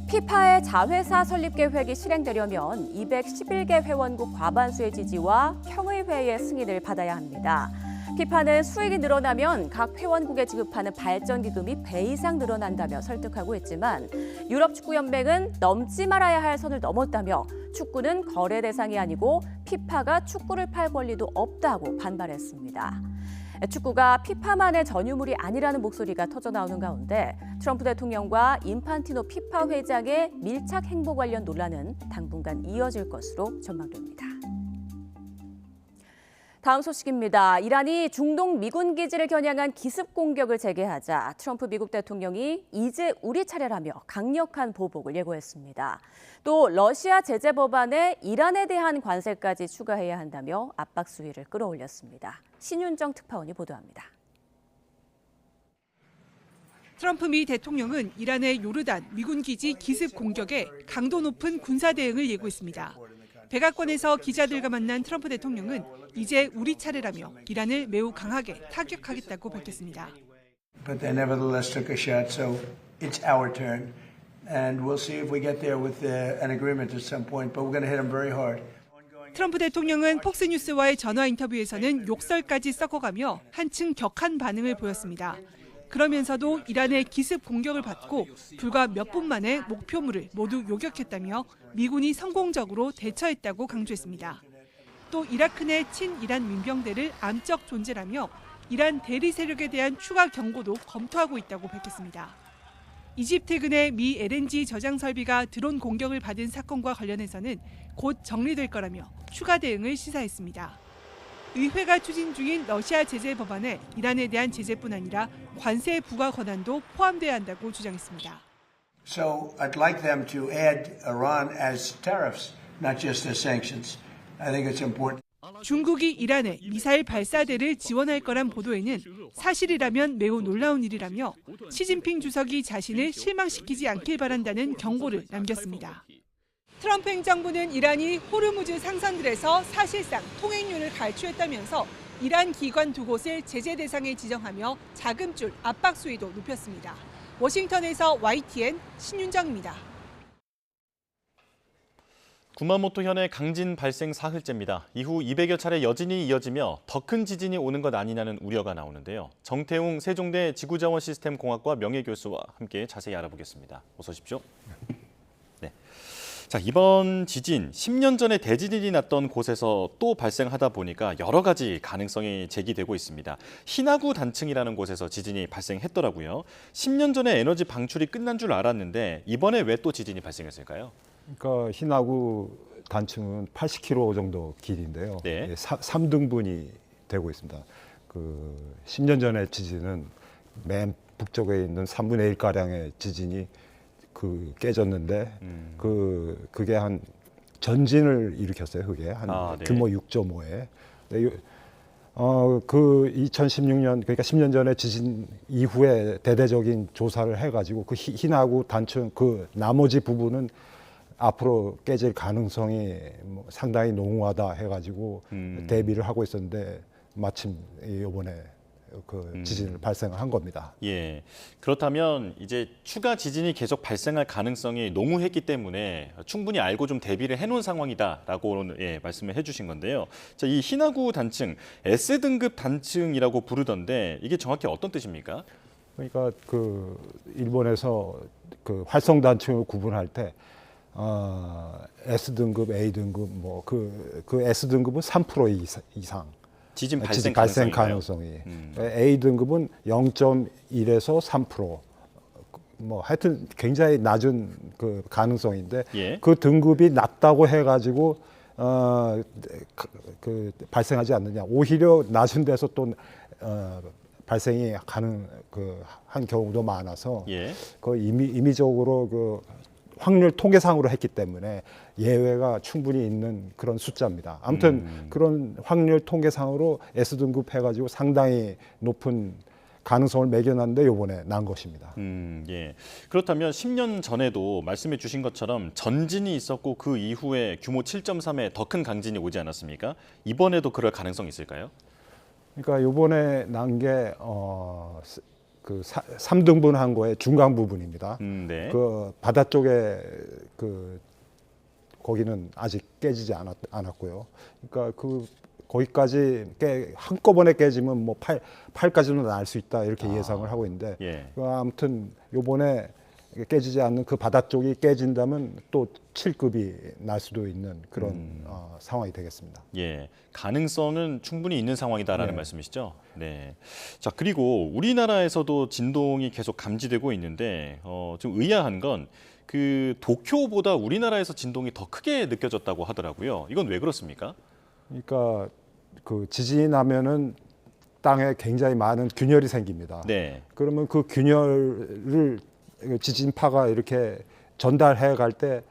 FIFA의 자회사 설립 계획이 실행되려면 211개 회원국 과반수의 지지와 평의회의 승인을 받아야 합니다. FIFA는 수익이 늘어나면 각 회원국에 지급하는 발전기금이 배 이상 늘어난다며 설득하고 있지만 유럽축구연맹은 넘지 말아야 할 선을 넘었다며 축구는 거래 대상이 아니고 FIFA가 축구를 팔 권리도 없다고 반발했습니다. 축구가 FIFA만의 전유물이 아니라는 목소리가 터져나오는 가운데 트럼프 대통령과 인판티노 FIFA 회장의 밀착 행보 관련 논란은 당분간 이어질 것으로 전망됩니다. 다음 소식입니다. 이란이 중동 미군 기지를 겨냥한 기습 공격을 재개하자 트럼프 미국 대통령이 이제 우리 차례라며 강력한 보복을 예고했습니다. 또 러시아 제재 법안에 이란에 대한 관세까지 추가해야 한다며 압박 수위를 끌어올렸습니다. 신윤정 특파원이 보도합니다. 트럼프 미 대통령은 이란의 요르단 미군 기지 기습 공격에 강도 높은 군사 대응을 예고했습니다. 백악관에서 기자들과 만난 트럼프 대통령은 이제 우리 차례라며 이란을 매우 강하게 타격하겠다고 밝혔습니다. But they nevertheless took a shot, so it's our turn. And we'll see if we get there with an agreement at some point, but we're going to hit them very hard. 트럼프 대통령은 폭스뉴스와의 전화 인터뷰에서는 욕설까지 섞어가며 한층 격한 반응을 보였습니다. 그러면서도 이란의 기습 공격을 받고 불과 몇 분 만에 목표물을 모두 요격했다며 미군이 성공적으로 대처했다고 강조했습니다. 또 이라크 내 친이란 민병대를 암적 존재라며 이란 대리 세력에 대한 추가 경고도 검토하고 있다고 밝혔습니다. 이집트군의 미 LNG 저장 설비가 드론 공격을 받은 사건과 관련해서는 곧 정리될 거라며 추가 대응을 시사했습니다. 의회가 추진 중인 러시아 제재 법안에 이란에 대한 제재뿐 아니라 관세 부과 권한도 포함돼야 한다고 주장했습니다. So I'd like them to add Iran as tariffs, not just as sanctions. I think it's important. 중국이 이란에 미사일 발사대를 지원할 거란 보도에는 사실이라면 매우 놀라운 일이라며 시진핑 주석이 자신을 실망시키지 않길 바란다는 경고를 남겼습니다. 트럼프 행정부는 이란이 호르무즈 상선들에서 사실상 통행료를 갈취했다면서 이란 기관 2곳을 제재 대상에 지정하며 자금줄 압박 수위도 높였습니다. 워싱턴에서 YTN 신윤정입니다. 구마모토 현의 강진 발생 사흘째입니다. 이후 200여 차례 여진이 이어지며 더 큰 지진이 오는 것 아니냐는 우려가 나오는데요. 정태웅 세종대 지구자원시스템공학과 명예교수와 함께 자세히 알아보겠습니다. 어서 오십시오. 네. 자, 이번 지진 10년 전에 대지진이 났던 곳에서 또 발생하다 보니까 여러 가지 가능성이 제기되고 있습니다. 히나구 단층이라는 곳에서 지진이 발생했더라고요. 10년 전에 에너지 방출이 끝난 줄 알았는데 이번에 왜 또 지진이 발생했을까요? 그러니까 히나구 단층은 80km 정도 길인데요. 네. 3등분이 되고 있습니다. 그 10년 전의 지진은 맨 북쪽에 있는 3분의 1가량의 지진이 그 깨졌는데 그게 한 전진을 일으켰어요. 그게 한 네. 규모 6.5에. 그 2016년 그러니까 10년 전에 지진 이후에 대대적인 조사를 해가지고 그 히나구 단층 그 나머지 부분은 앞으로 깨질 가능성이 상당히 농후하다 해가지고 대비를 하고 있었는데 마침 이번에 그 지진을 발생한 겁니다. 예. 그렇다면 이제 추가 지진이 계속 발생할 가능성이 농후했기 때문에 충분히 알고 좀 대비를 해놓은 상황이다라고 말씀을 해주신 건데요. 자, 이 히나구 단층 S등급 단층이라고 부르던데 이게 정확히 어떤 뜻입니까? 그러니까 그 일본에서 그 활성 단층을 구분할 때 S등급, A등급 뭐 그 S등급은 3% 이상 지진 발생 가능성이 A등급은 0.1에서 3% 뭐 하여튼 굉장히 낮은 그 가능성인데 그 등급이 낮다고 해가지고 그 발생하지 않느냐. 오히려 낮은 데서 또 발생이 한 경우도 많아서 그 임의적으로 그 확률 통계상으로 했기 때문에 예외가 충분히 있는 그런 숫자입니다. 아무튼 그런 확률 통계상으로 S등급 해가지고 상당히 높은 가능성을 매겨놨는데 이번에 난 것입니다. 예. 그렇다면 10년 전에도 말씀해 주신 것처럼 전진이 있었고 그 이후에 규모 7.3의 더 큰 강진이 오지 않았습니까? 이번에도 그럴 가능성이 있을까요? 그러니까 이번에 난 게 그 3등분한 거의 중간 부분입니다. 네. 그 바다 쪽에 그 거기는 아직 깨지지 않았고요. 그러니까 그 거기까지 한꺼번에 깨지면 뭐 8까지는 날 수 있다 이렇게 예상을 하고 있는데 아무튼 요번에 깨지지 않는 그 바다 쪽이 깨진다면 또 7급이 날 수도 있는 그런 상황이 되겠습니다. 예, 가능성은 충분히 있는 상황이다라는 말씀이시죠? 네. 자, 그리고 우리나라에서도 진동이 계속 감지되고 있는데 좀 의아한 건 그 도쿄보다 우리나라에서 진동이 더 크게 느껴졌다고 하더라고요. 이건 왜 그렇습니까? 그러니까 그 지진이 나면은 땅에 굉장히 많은 균열이 생깁니다. 네. 그러면 그 균열을 지진파가 이렇게 전달해 갈 때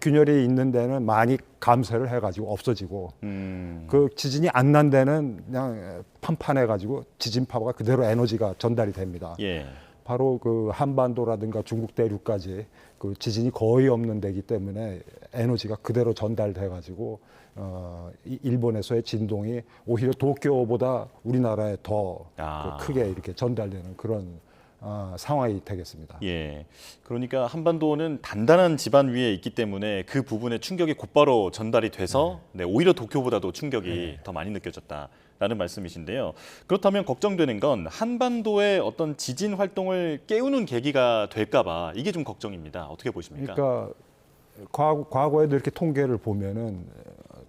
균열이 있는 데는 많이 감쇄를 해가지고 없어지고 그 지진이 안 난 데는 그냥 판판해가지고 지진파가 그대로 에너지가 전달이 됩니다. 바로 그 한반도라든가 중국 대륙까지 그 지진이 거의 없는 데기 때문에 에너지가 그대로 전달돼가지고 일본에서의 진동이 오히려 도쿄보다 우리나라에 더 크게 이렇게 전달되는 그런 상황이 되겠습니다. 예, 그러니까 한반도는 단단한 지반 위에 있기 때문에 그 부분에 충격이 곧바로 전달이 돼서 오히려 도쿄보다도 충격이 더 많이 느껴졌다라는 말씀이신데요. 그렇다면 걱정되는 건 한반도의 어떤 지진 활동을 깨우는 계기가 될까 봐 이게 좀 걱정입니다. 어떻게 보십니까? 그러니까 과거에도 이렇게 통계를 보면은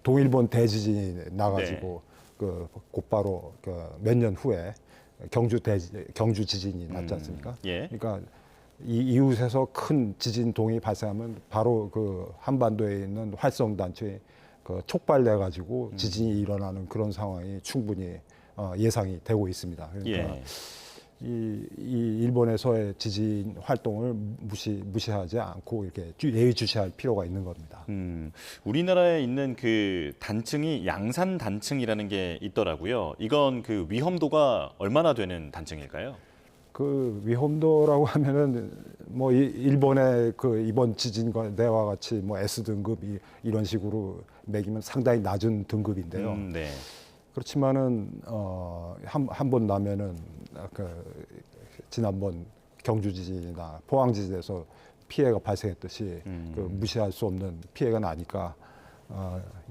동일본 대지진이 나가지고 그 곧바로 몇 년 후에 경주 지진이 났지 않습니까? 그러니까 이웃에서 큰 지진 동이 발생하면 바로 그 한반도에 있는 활성 단층이 그 촉발돼 가지고 지진이 일어나는 그런 상황이 충분히 예상이 되고 있습니다. 그러니까 예. 이 일본에서의 지진 활동을 무시하지 않고 이렇게 예의주시할 필요가 있는 겁니다. 우리나라에 있는 그 단층이 양산 단층이라는 게 있더라고요. 이건 그 위험도가 얼마나 되는 단층일까요? 그 위험도라고 하면은 뭐 일본의 그 이번 지진과 내와 같이 뭐 S 등급 이런 식으로 매기면 상당히 낮은 등급인데요. 네. 그렇지만은 한 번 나면은 그 지난번 경주 지진이나 포항 지진에서 피해가 발생했듯이 그 무시할 수 없는 피해가 나니까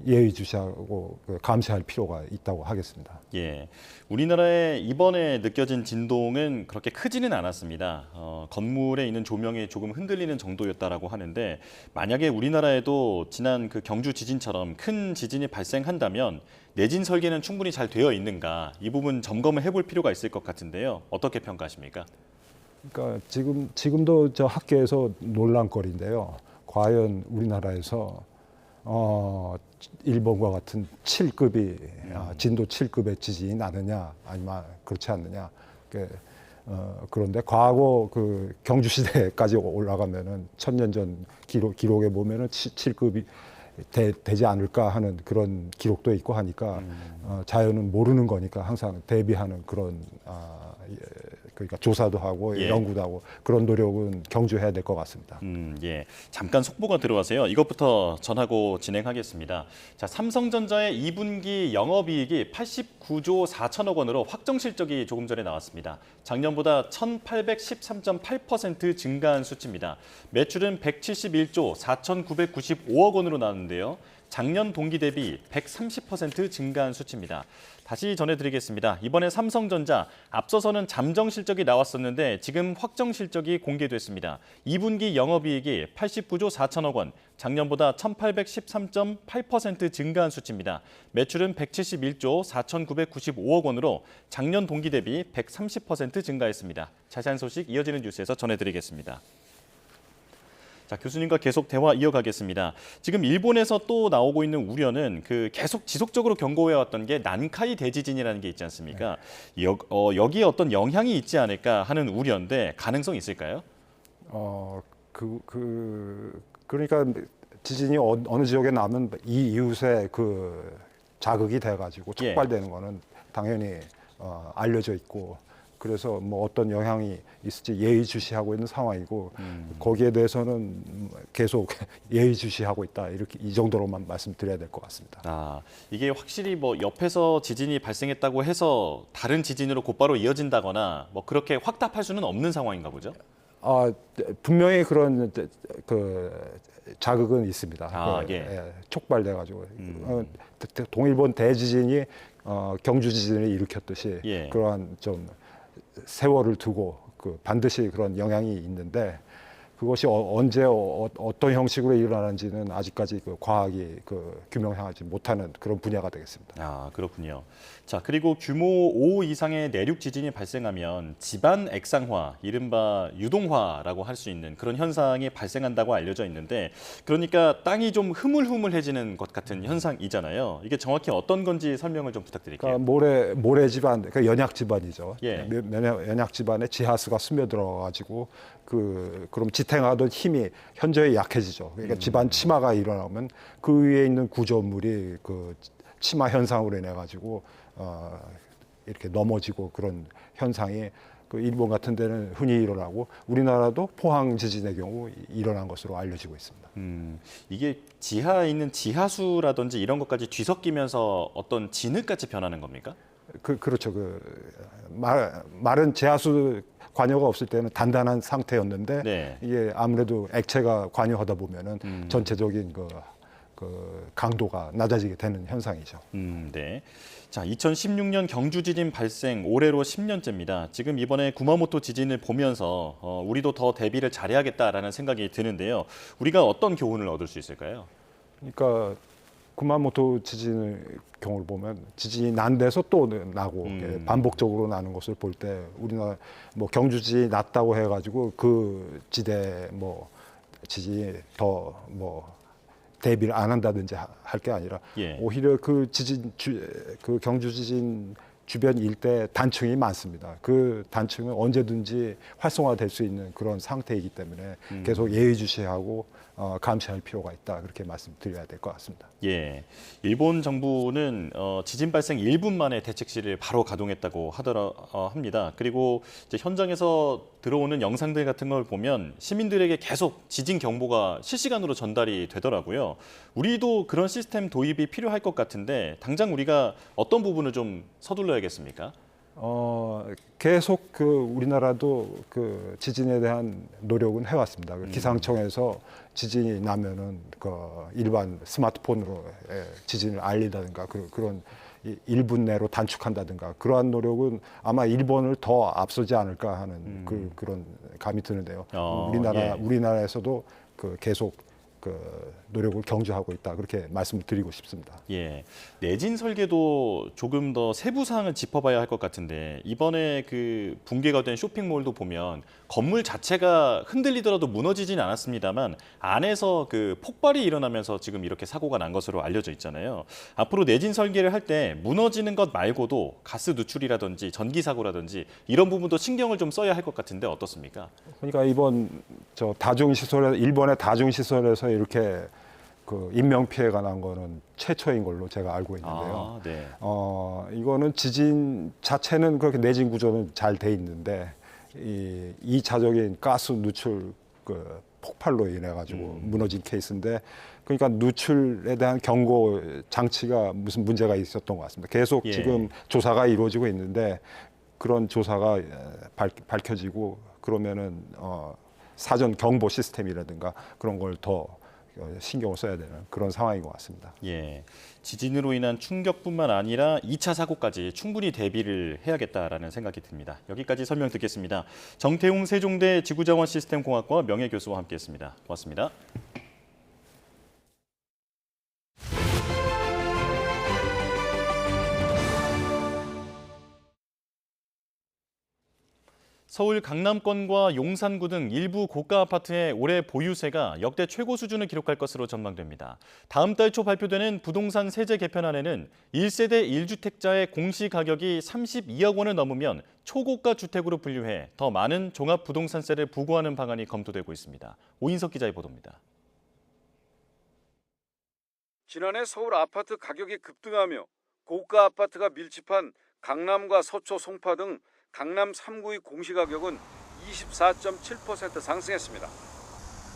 예의주시하고 감시할 필요가 있다고 하겠습니다. 예, 우리나라에 이번에 느껴진 진동은 그렇게 크지는 않았습니다. 건물에 있는 조명이 조금 흔들리는 정도였다라고 하는데 만약에 우리나라에도 지난 그 경주 지진처럼 큰 지진이 발생한다면 내진 설계는 충분히 잘 되어 있는가 이 부분 점검을 해볼 필요가 있을 것 같은데요. 어떻게 평가하십니까? 그러니까 지금도 저 학계에서 논란거리인데요. 과연 우리나라에서 일본과 같은 7급이 진도 7급의 지진이 나느냐 아니면 그렇지 않느냐. 그런데 과거 그 경주 시대까지 올라가면은 1000년 전 기록에 보면은 7급이 되지 않을까 하는 그런 기록도 있고 하니까 자연은 모르는 거니까 항상 대비하는 그런 그러니까 조사도 하고 예. 연구도 하고 그런 노력은 경주해야 될 것 같습니다. 예. 잠깐 속보가 들어와서요. 이것부터 전하고 진행하겠습니다. 자, 삼성전자의 2분기 영업이익이 89조 4천억 원으로 확정 실적이 조금 전에 나왔습니다. 작년보다 1,813.8% 증가한 수치입니다. 매출은 171조 4,995억 원으로 나왔는데요. 작년 동기 대비 130% 증가한 수치입니다. 다시 전해드리겠습니다. 이번에 삼성전자 앞서서는 잠정 실적이 나왔었는데 지금 확정 실적이 공개됐습니다. 2분기 영업이익이 89조 4천억 원, 작년보다 1,813.8% 증가한 수치입니다. 매출은 171조 4,995억 원으로 작년 동기 대비 130% 증가했습니다. 자세한 소식 이어지는 뉴스에서 전해드리겠습니다. 자, 교수님과 계속 대화 이어가겠습니다. 지금 일본에서 또 나오고 있는 우려는 그 계속 지속적으로 경고해왔던 게 난카이 대지진이라는 게 있지 않습니까? 여기에 어떤 영향이 있지 않을까 하는 우려인데 가능성이 있을까요? 그러니까 지진이 어느 지역에 나면 이 이웃에 그 자극이 돼가지고 촉발되는 거는 당연히 알려져 있고. 그래서 뭐 어떤 영향이 있을지 예의주시하고 있는 상황이고 거기에 대해서는 계속 예의주시하고 있다 이렇게 이 정도로만 말씀드려야 될 것 같습니다. 이게 확실히 뭐 옆에서 지진이 발생했다고 해서 다른 지진으로 곧바로 이어진다거나 뭐 그렇게 확답할 수는 없는 상황인가 보죠? 분명히 그런 그 자극은 있습니다. 촉발돼가지고 동일본 대지진이 경주 지진을 일으켰듯이 그러한 좀 세월을 두고 반드시 그런 영향이 있는데 그것이 언제 어떤 형식으로 일어나는지는 아직까지 과학이 규명하지 못하는 그런 분야가 되겠습니다. 그렇군요. 자, 그리고 규모 5 이상의 내륙 지진이 발생하면 지반 액상화, 이른바 유동화라고 할 수 있는 그런 현상이 발생한다고 알려져 있는데 그러니까 땅이 좀 흐물흐물해지는 것 같은 현상이잖아요. 이게 정확히 어떤 건지 설명을 좀 부탁드릴게요. 그러니까 모래 지반, 그러니까 연약 지반이죠. 연약 지반에 지하수가 스며들어 가지고 그럼 지탱하던 힘이 현저히 약해지죠. 그러니까 지반 침하가 일어나면 그 위에 있는 구조물이 그 침하 현상으로 인해 가지고 이렇게 넘어지고 그런 현상이 일본 같은 데는 흔히 일어나고 우리나라도 포항 지진의 경우 일어난 것으로 알려지고 있습니다. 이게 지하에 있는 지하수라든지 이런 것까지 뒤섞이면서 어떤 진흙같이 변하는 겁니까? 그렇죠. 마른 지하수 관여가 없을 때는 단단한 상태였는데 이게 아무래도 액체가 관여하다 보면은 전체적인 그 강도가 낮아지게 되는 현상이죠. 네. 자, 2016년 경주 지진 발생 올해로 10년째입니다. 지금 이번에 구마모토 지진을 보면서 우리도 더 대비를 잘해야겠다라는 생각이 드는데요. 우리가 어떤 교훈을 얻을 수 있을까요? 그러니까 구마모토 지진의 경우를 보면 지진이 난 데서 또 나고 반복적으로 나는 것을 볼 때 우리나라 뭐 경주 지진이 났다고 해가지고 그 지대 뭐 지진이 더 뭐 대비를 안 한다든지 할 게 아니라 예. 오히려 그 경주 지진 주변 일대 단층이 많습니다. 그 단층은 언제든지 활성화될 수 있는 그런 상태이기 때문에 계속 예의주시하고 감시할 필요가 있다, 그렇게 말씀드려야 될 것 같습니다. 예, 일본 정부는 지진 발생 1분 만에 대책실을 바로 가동했다고 합니다. 그리고 이제 현장에서 들어오는 영상들 같은 걸 보면 시민들에게 계속 지진 경보가 실시간으로 전달이 되더라고요. 우리도 그런 시스템 도입이 필요할 것 같은데 당장 우리가 어떤 부분을 좀 서둘러야겠습니까? 계속 우리나라도 지진에 대한 노력은 해왔습니다. 기상청에서 지진이 나면은 일반 스마트폰으로 지진을 알리다든가 그런 1분 내로 단축한다든가 그러한 노력은 아마 일본을 더 앞서지 않을까 하는 그런 감이 드는데요. 예. 우리나라에서도 계속 노력을 경주하고 있다, 그렇게 말씀을 드리고 싶습니다. 예, 내진 설계도 조금 더 세부 사항을 짚어봐야 할 것 같은데 이번에 붕괴가 된 쇼핑몰도 보면 건물 자체가 흔들리더라도 무너지진 않았습니다만 안에서 폭발이 일어나면서 지금 이렇게 사고가 난 것으로 알려져 있잖아요. 앞으로 내진 설계를 할 때 무너지는 것 말고도 가스 누출이라든지 전기 사고라든지 이런 부분도 신경을 좀 써야 할 것 같은데 어떻습니까? 그러니까 이번 일본의 다중시설에서 이렇게 인명 피해가 난 거는 최초인 걸로 제가 알고 있는데요. 네. 이거는 지진 자체는 그렇게 내진 구조는 잘 돼 있는데 이 2차적인 가스 누출 폭발로 인해 가지고 무너진 케이스인데, 그러니까 누출에 대한 경고 장치가 무슨 문제가 있었던 것 같습니다. 계속 지금 조사가 이루어지고 있는데 그런 조사가 밝혀지고 그러면은 사전 경보 시스템이라든가 그런 걸 더 신경을 써야 되는 그런 상황인 것 같습니다. 예, 지진으로 인한 충격뿐만 아니라 2차 사고까지 충분히 대비를 해야겠다라는 생각이 듭니다. 여기까지 설명 듣겠습니다. 정태웅 세종대 지구자원시스템공학과 명예교수와 함께했습니다. 고맙습니다. 서울 강남권과 용산구 등 일부 고가 아파트의 올해 보유세가 역대 최고 수준을 기록할 것으로 전망됩니다. 다음 달 초 발표되는 부동산 세제 개편안에는 1세대 1주택자의 공시가격이 32억 원을 넘으면 초고가 주택으로 분류해 더 많은 종합부동산세를 부과하는 방안이 검토되고 있습니다. 오인석 기자의 보도입니다. 지난해 서울 아파트 가격이 급등하며 고가 아파트가 밀집한 강남과 서초, 송파 등 강남 3구의 공시가격은 24.7% 상승했습니다.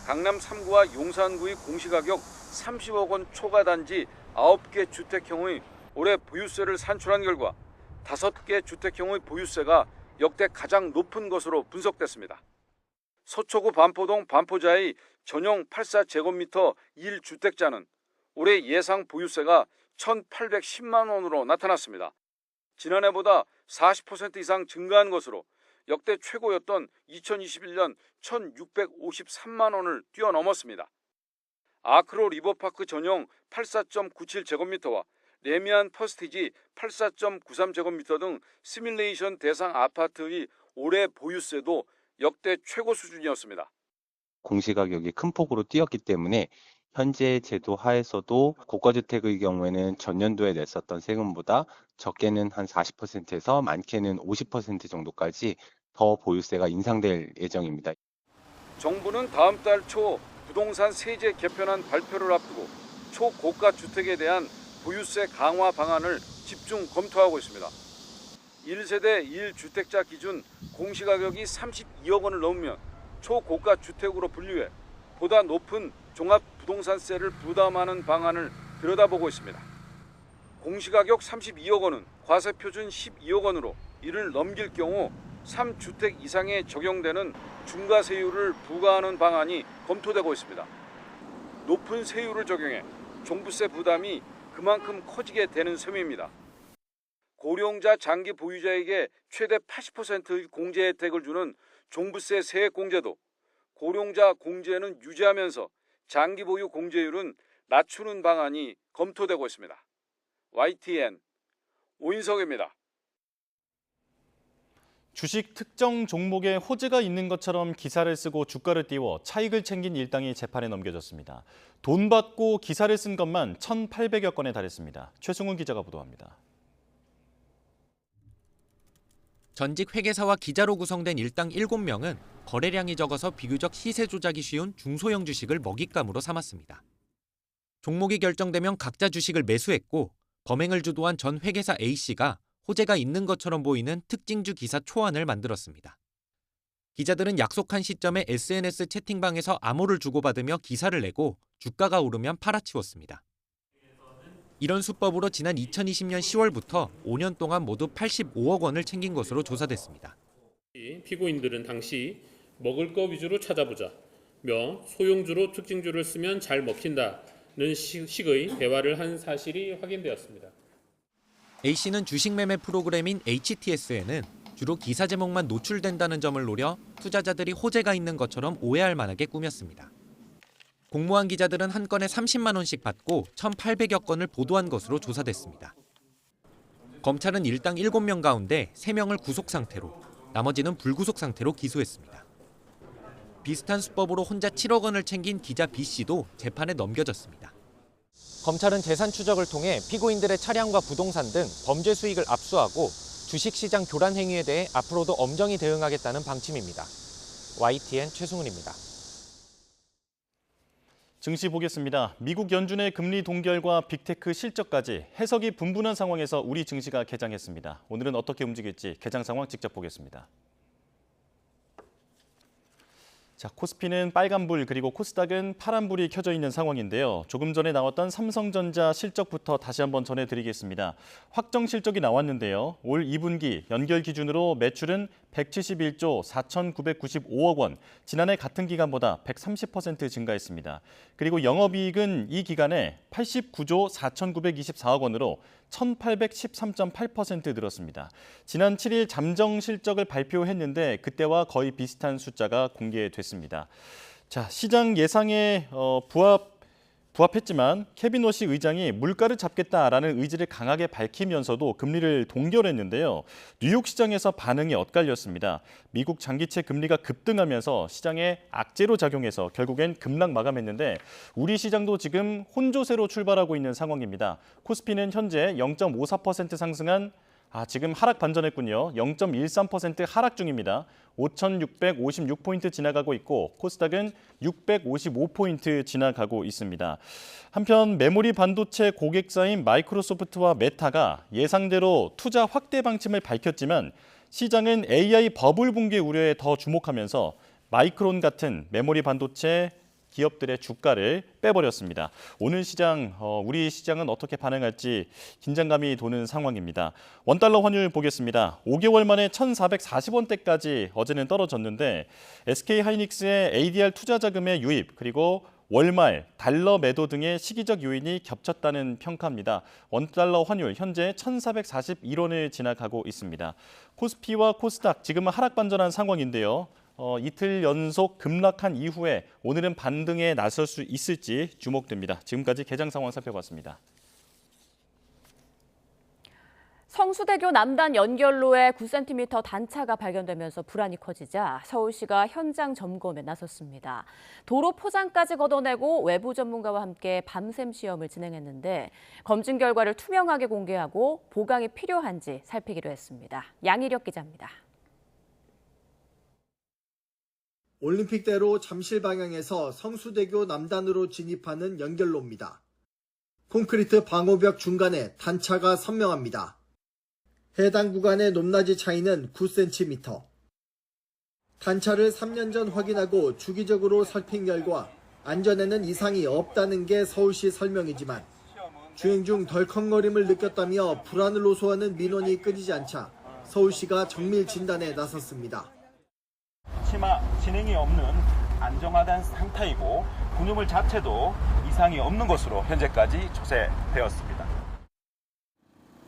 강남 3구와 용산구의 공시가격 30억 원 초과 단지 9개 주택형의 올해 보유세를 산출한 결과 5개 주택형의 보유세가 역대 가장 높은 것으로 분석됐습니다. 서초구 반포동 반포자의 전용 84제곱미터 1주택자는 올해 예상 보유세가 1,810만 원으로 나타났습니다. 지난해보다 40% 이상 증가한 것으로 역대 최고였던 2021년 1,653만 원을 뛰어넘었습니다. 아크로 리버파크 전용 84.97제곱미터와 레미안 퍼스티지 84.93제곱미터 등 시뮬레이션 대상 아파트의 올해 보유세도 역대 최고 수준이었습니다. 공시가격이 큰 폭으로 뛰었기 때문에 현재 제도 하에서도 고가주택의 경우에는 전년도에 냈었던 세금보다 적게는 한 40%에서 많게는 50% 정도까지 더 보유세가 인상될 예정입니다. 정부는 다음 달 초 부동산 세제 개편안 발표를 앞두고 초고가 주택에 대한 보유세 강화 방안을 집중 검토하고 있습니다. 1세대 1주택자 기준 공시가격이 32억 원을 넘으면 초고가 주택으로 분류해 보다 높은 종합부동산세를 부담하는 방안을 들여다보고 있습니다. 공시가격 32억 원은 과세표준 12억 원으로 이를 넘길 경우 3주택 이상에 적용되는 중과세율을 부과하는 방안이 검토되고 있습니다. 높은 세율을 적용해 종부세 부담이 그만큼 커지게 되는 셈입니다. 고령자 장기 보유자에게 최대 80%의 공제 혜택을 주는 종부세 세액 공제도 고령자 공제는 유지하면서 장기 보유 공제율은 낮추는 방안이 검토되고 있습니다. YTN 오인석입니다. 주식 특정 종목에 호재가 있는 것처럼 기사를 쓰고 주가를 띄워 차익을 챙긴 일당이 재판에 넘겨졌습니다. 돈 받고 기사를 쓴 것만 1,800여 건에 달했습니다. 최승훈 기자가 보도합니다. 전직 회계사와 기자로 구성된 일당 7명은 거래량이 적어서 비교적 시세 조작이 쉬운 중소형 주식을 먹잇감으로 삼았습니다. 종목이 결정되면 각자 주식을 매수했고 범행을 주도한 전 회계사 A씨가 호재가 있는 것처럼 보이는 특징주 기사 초안을 만들었습니다. 기자들은 약속한 시점에 SNS 채팅방에서 암호를 주고받으며 기사를 내고 주가가 오르면 팔아치웠습니다. 이런 수법으로 지난 2020년 10월부터 5년 동안 모두 85억 원을 챙긴 것으로 조사됐습니다. 피고인들은 당시 먹을 거 위주로 찾아보자며 소형주로 특징주를 쓰면 잘 먹힌다는 식의 대화를 한 사실이 확인되었습니다. A씨는 주식 매매 프로그램인 HTS에는 주로 기사 제목만 노출된다는 점을 노려 투자자들이 호재가 있는 것처럼 오해할 만하게 꾸몄습니다. 공모한 기자들은 한 건에 30만 원씩 받고 1,800여 건을 보도한 것으로 조사됐습니다. 검찰은 일당 7명 가운데 3명을 구속 상태로 나머지는 불구속 상태로 기소했습니다. 비슷한 수법으로 혼자 7억 원을 챙긴 기자 B씨도 재판에 넘겨졌습니다. 검찰은 재산 추적을 통해 피고인들의 차량과 부동산 등 범죄 수익을 압수하고 주식시장 교란 행위에 대해 앞으로도 엄정히 대응하겠다는 방침입니다. YTN 최승훈입니다. 증시 보겠습니다. 미국 연준의 금리 동결과 빅테크 실적까지 해석이 분분한 상황에서 우리 증시가 개장했습니다. 오늘은 어떻게 움직일지 개장 상황 직접 보겠습니다. 자, 코스피는 빨간불 그리고 코스닥은 파란불이 켜져 있는 상황인데요. 조금 전에 나왔던 삼성전자 실적부터 다시 한번 전해드리겠습니다. 확정 실적이 나왔는데요. 올 2분기 연결 기준으로 매출은 171조 4,995억 원, 지난해 같은 기간보다 130% 증가했습니다. 그리고 영업이익은 이 기간에 89조 4,924억 원으로 1,813.8% 늘었습니다. 지난 7일 잠정 실적을 발표했는데 그때와 거의 비슷한 숫자가 공개됐습니다. 자, 시장 예상에 부합했지만 케빈 워시 의장이 물가를 잡겠다라는 의지를 강하게 밝히면서도 금리를 동결했는데요. 뉴욕 시장에서 반응이 엇갈렸습니다. 미국 장기채 금리가 급등하면서 시장에 악재로 작용해서 결국엔 급락 마감했는데 우리 시장도 지금 혼조세로 출발하고 있는 상황입니다. 코스피는 현재 0.54% 상승한 지금 하락 반전했군요. 0.13% 하락 중입니다. 5,656포인트 지나가고 있고 코스닥은 655포인트 지나가고 있습니다. 한편 메모리 반도체 고객사인 마이크로소프트와 메타가 예상대로 투자 확대 방침을 밝혔지만 시장은 AI 버블 붕괴 우려에 더 주목하면서 마이크론 같은 메모리 반도체 기업들의 주가를 빼버렸습니다. 오늘 시장, 우리 시장은 어떻게 반응할지 긴장감이 도는 상황입니다. 원달러 환율 보겠습니다. 5개월 만에 1,440원대까지 어제는 떨어졌는데 SK하이닉스의 ADR 투자 자금의 유입 그리고 월말, 달러 매도 등의 시기적 요인이 겹쳤다는 평가입니다. 원달러 환율 현재 1,441원을 지나가고 있습니다. 코스피와 코스닥 지금은 하락 반전한 상황인데요. 이틀 연속 급락한 이후에 오늘은 반등에 나설 수 있을지 주목됩니다. 지금까지 개장 상황 살펴봤습니다. 성수대교 남단 연결로에 9cm 단차가 발견되면서 불안이 커지자 서울시가 현장 점검에 나섰습니다. 도로 포장까지 걷어내고 외부 전문가와 함께 밤샘 시험을 진행했는데 검증 결과를 투명하게 공개하고 보강이 필요한지 살피기로 했습니다. 양희력 기자입니다. 올림픽대로 잠실 방향에서 성수대교 남단으로 진입하는 연결로입니다. 콘크리트 방호벽 중간에 단차가 선명합니다. 해당 구간의 높낮이 차이는 9cm. 단차를 3년 전 확인하고 주기적으로 살핀 결과 안전에는 이상이 없다는 게 서울시 설명이지만 주행 중 덜컹거림을 느꼈다며 불안을 호소하는 민원이 끊이지 않자 서울시가 정밀 진단에 나섰습니다. 치마 진행이 없는 안정화된 상태이고 구조물 자체도 이상이 없는 것으로 현재까지 조사되었습니다.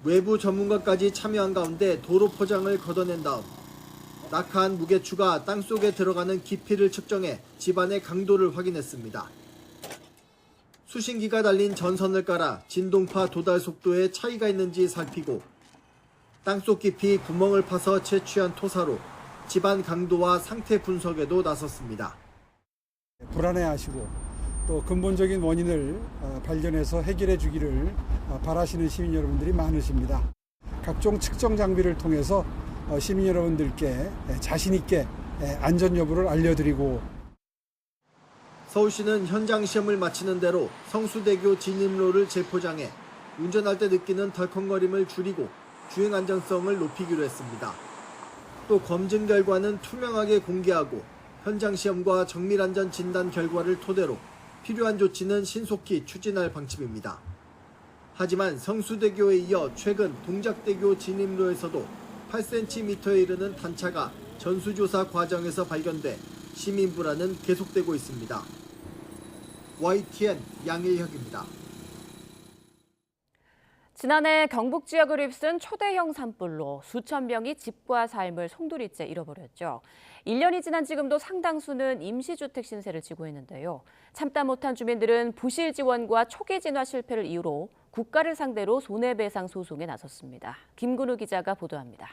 외부 전문가까지 참여한 가운데 도로 포장을 걷어낸 다음 낙하한 무게추가 땅속에 들어가는 깊이를 측정해 집안의 강도를 확인했습니다. 수신기가 달린 전선을 깔아 진동파 도달 속도에 차이가 있는지 살피고 땅속 깊이 구멍을 파서 채취한 토사로 집안 강도와 상태 분석에도 나섰습니다. 불안해하시고 또 근본적인 원인을 발견해서 해결해 주기를 바라시는 시민 여러분들이 많으십니다. 각종 측정 장비를 통해서 시민 여러분들께 자신 있게 안전 여부를 알려드리고 서울시는 현장 시험을 마치는 대로 성수대교 진입로를 재포장해 운전할 때 느끼는 덜컹거림을 줄이고 주행 안전성을 높이기로 했습니다. 또 검증 결과는 투명하게 공개하고 현장 시험과 정밀 안전 진단 결과를 토대로 필요한 조치는 신속히 추진할 방침입니다. 하지만 성수대교에 이어 최근 동작대교 진입로에서도 8cm에 이르는 단차가 전수조사 과정에서 발견돼 시민 불안은 계속되고 있습니다. YTN 양일혁입니다. 지난해 경북 지역을 휩쓴 초대형 산불로 수천 명이 집과 삶을 송두리째 잃어버렸죠. 1년이 지난 지금도 상당수는 임시주택 신세를 지고 있는데요. 참다 못한 주민들은 부실 지원과 초기 진화 실패를 이유로 국가를 상대로 손해배상 소송에 나섰습니다. 김근우 기자가 보도합니다.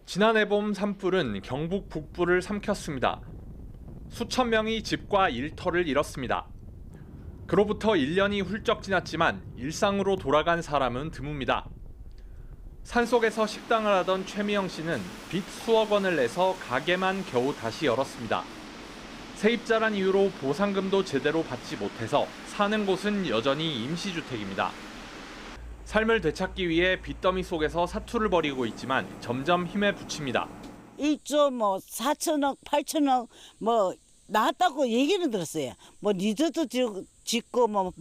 지난해 봄 산불은 경북 북부를 삼켰습니다. 수천 명이 집과 일터를 잃었습니다. 그로부터 1년이 훌쩍 지났지만 일상으로 돌아간 사람은 드뭅니다. 산속에서 식당을 하던 최미영 씨는 빚 수억 원을 내서 가게만 겨우 다시 열었습니다. 세입자란 이유로 보상금도 제대로 받지 못해서 사는 곳은 여전히 임시주택입니다. 삶을 되찾기 위해 빚더미 속에서 사투를 벌이고 있지만 점점 힘에 부칩니다. 1조 4천억, 8천억 나왔다고 얘기는 들었어요. 리조트 짓고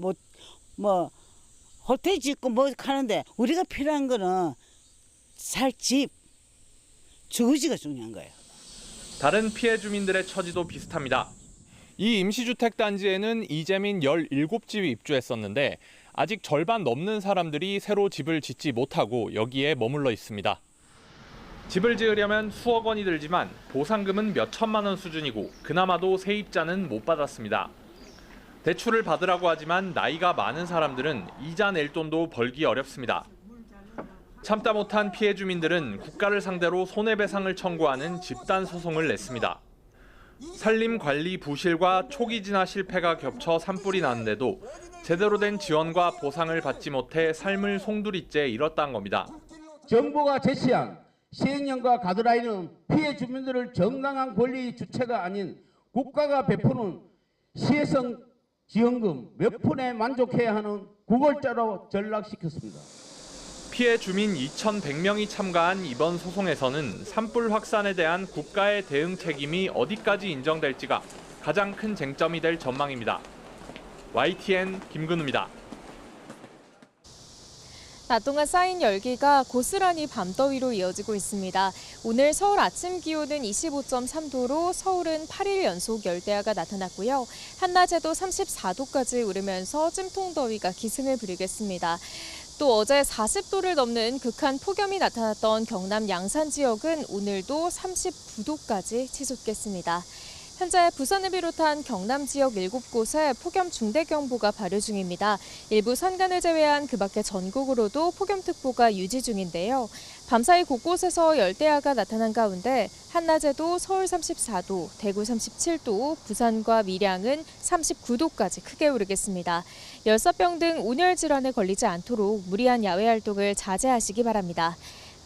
호텔 짓고 하는데 우리가 필요한 거는 살 집, 주거지가 중요한 거예요. 다른 피해 주민들의 처지도 비슷합니다. 이 임시주택 단지에는 이재민 17집이 입주했었는데 아직 절반 넘는 사람들이 새로 집을 짓지 못하고 여기에 머물러 있습니다. 집을 지으려면 수억 원이 들지만 보상금은 몇 천만 원 수준이고 그나마도 세입자는 못 받았습니다. 대출을 받으라고 하지만 나이가 많은 사람들은 이자 낼 돈도 벌기 어렵습니다. 참다 못한 피해 주민들은 국가를 상대로 손해배상을 청구하는 집단 소송을 냈습니다. 산림 관리 부실과 초기 진화 실패가 겹쳐 산불이 났는데도 제대로 된 지원과 보상을 받지 못해 삶을 송두리째 잃었다는 겁니다. 정부가 제시한 시행령과 가드라인은 피해 주민들을 정당한 권리 주체가 아닌 국가가 베푸는 시혜성 지원금 몇 푼에 만족해야 하는 구걸자로 전락시켰습니다. 피해 주민 2,100명이 참가한 이번 소송에서는 산불 확산에 대한 국가의 대응 책임이 어디까지 인정될지가 가장 큰 쟁점이 될 전망입니다. YTN 김근우입니다. 낮 동안 쌓인 열기가 고스란히 밤더위로 이어지고 있습니다. 오늘 서울 아침 기온은 25.3도로 서울은 8일 연속 열대야가 나타났고요. 한낮에도 34도까지 오르면서 찜통더위가 기승을 부리겠습니다. 또 어제 40도를 넘는 극한 폭염이 나타났던 경남 양산 지역은 오늘도 39도까지 치솟겠습니다. 현재 부산을 비롯한 경남 지역 7곳에 폭염 중대경보가 발효 중입니다. 일부 산간을 제외한 그 밖의 전국으로도 폭염특보가 유지 중인데요. 밤사이 곳곳에서 열대야가 나타난 가운데 한낮에도 서울 34도, 대구 37도, 부산과 밀양은 39도까지 크게 오르겠습니다. 열사병 등 온열 질환에 걸리지 않도록 무리한 야외 활동을 자제하시기 바랍니다.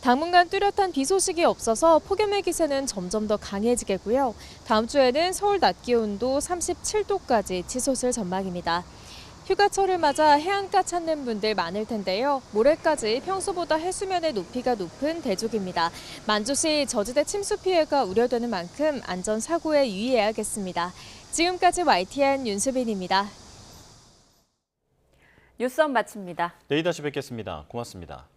당분간 뚜렷한 비 소식이 없어서 폭염의 기세는 점점 더 강해지겠고요. 다음 주에는 서울 낮 기온도 37도까지 치솟을 전망입니다. 휴가철을 맞아 해안가 찾는 분들 많을 텐데요. 모레까지 평소보다 해수면의 높이가 높은 대족입니다. 만주시 저지대 침수 피해가 우려되는 만큼 안전사고에 유의해야겠습니다. 지금까지 YTN 윤수빈입니다. 뉴스업 마칩니다. 내일 다시 뵙겠습니다. 고맙습니다.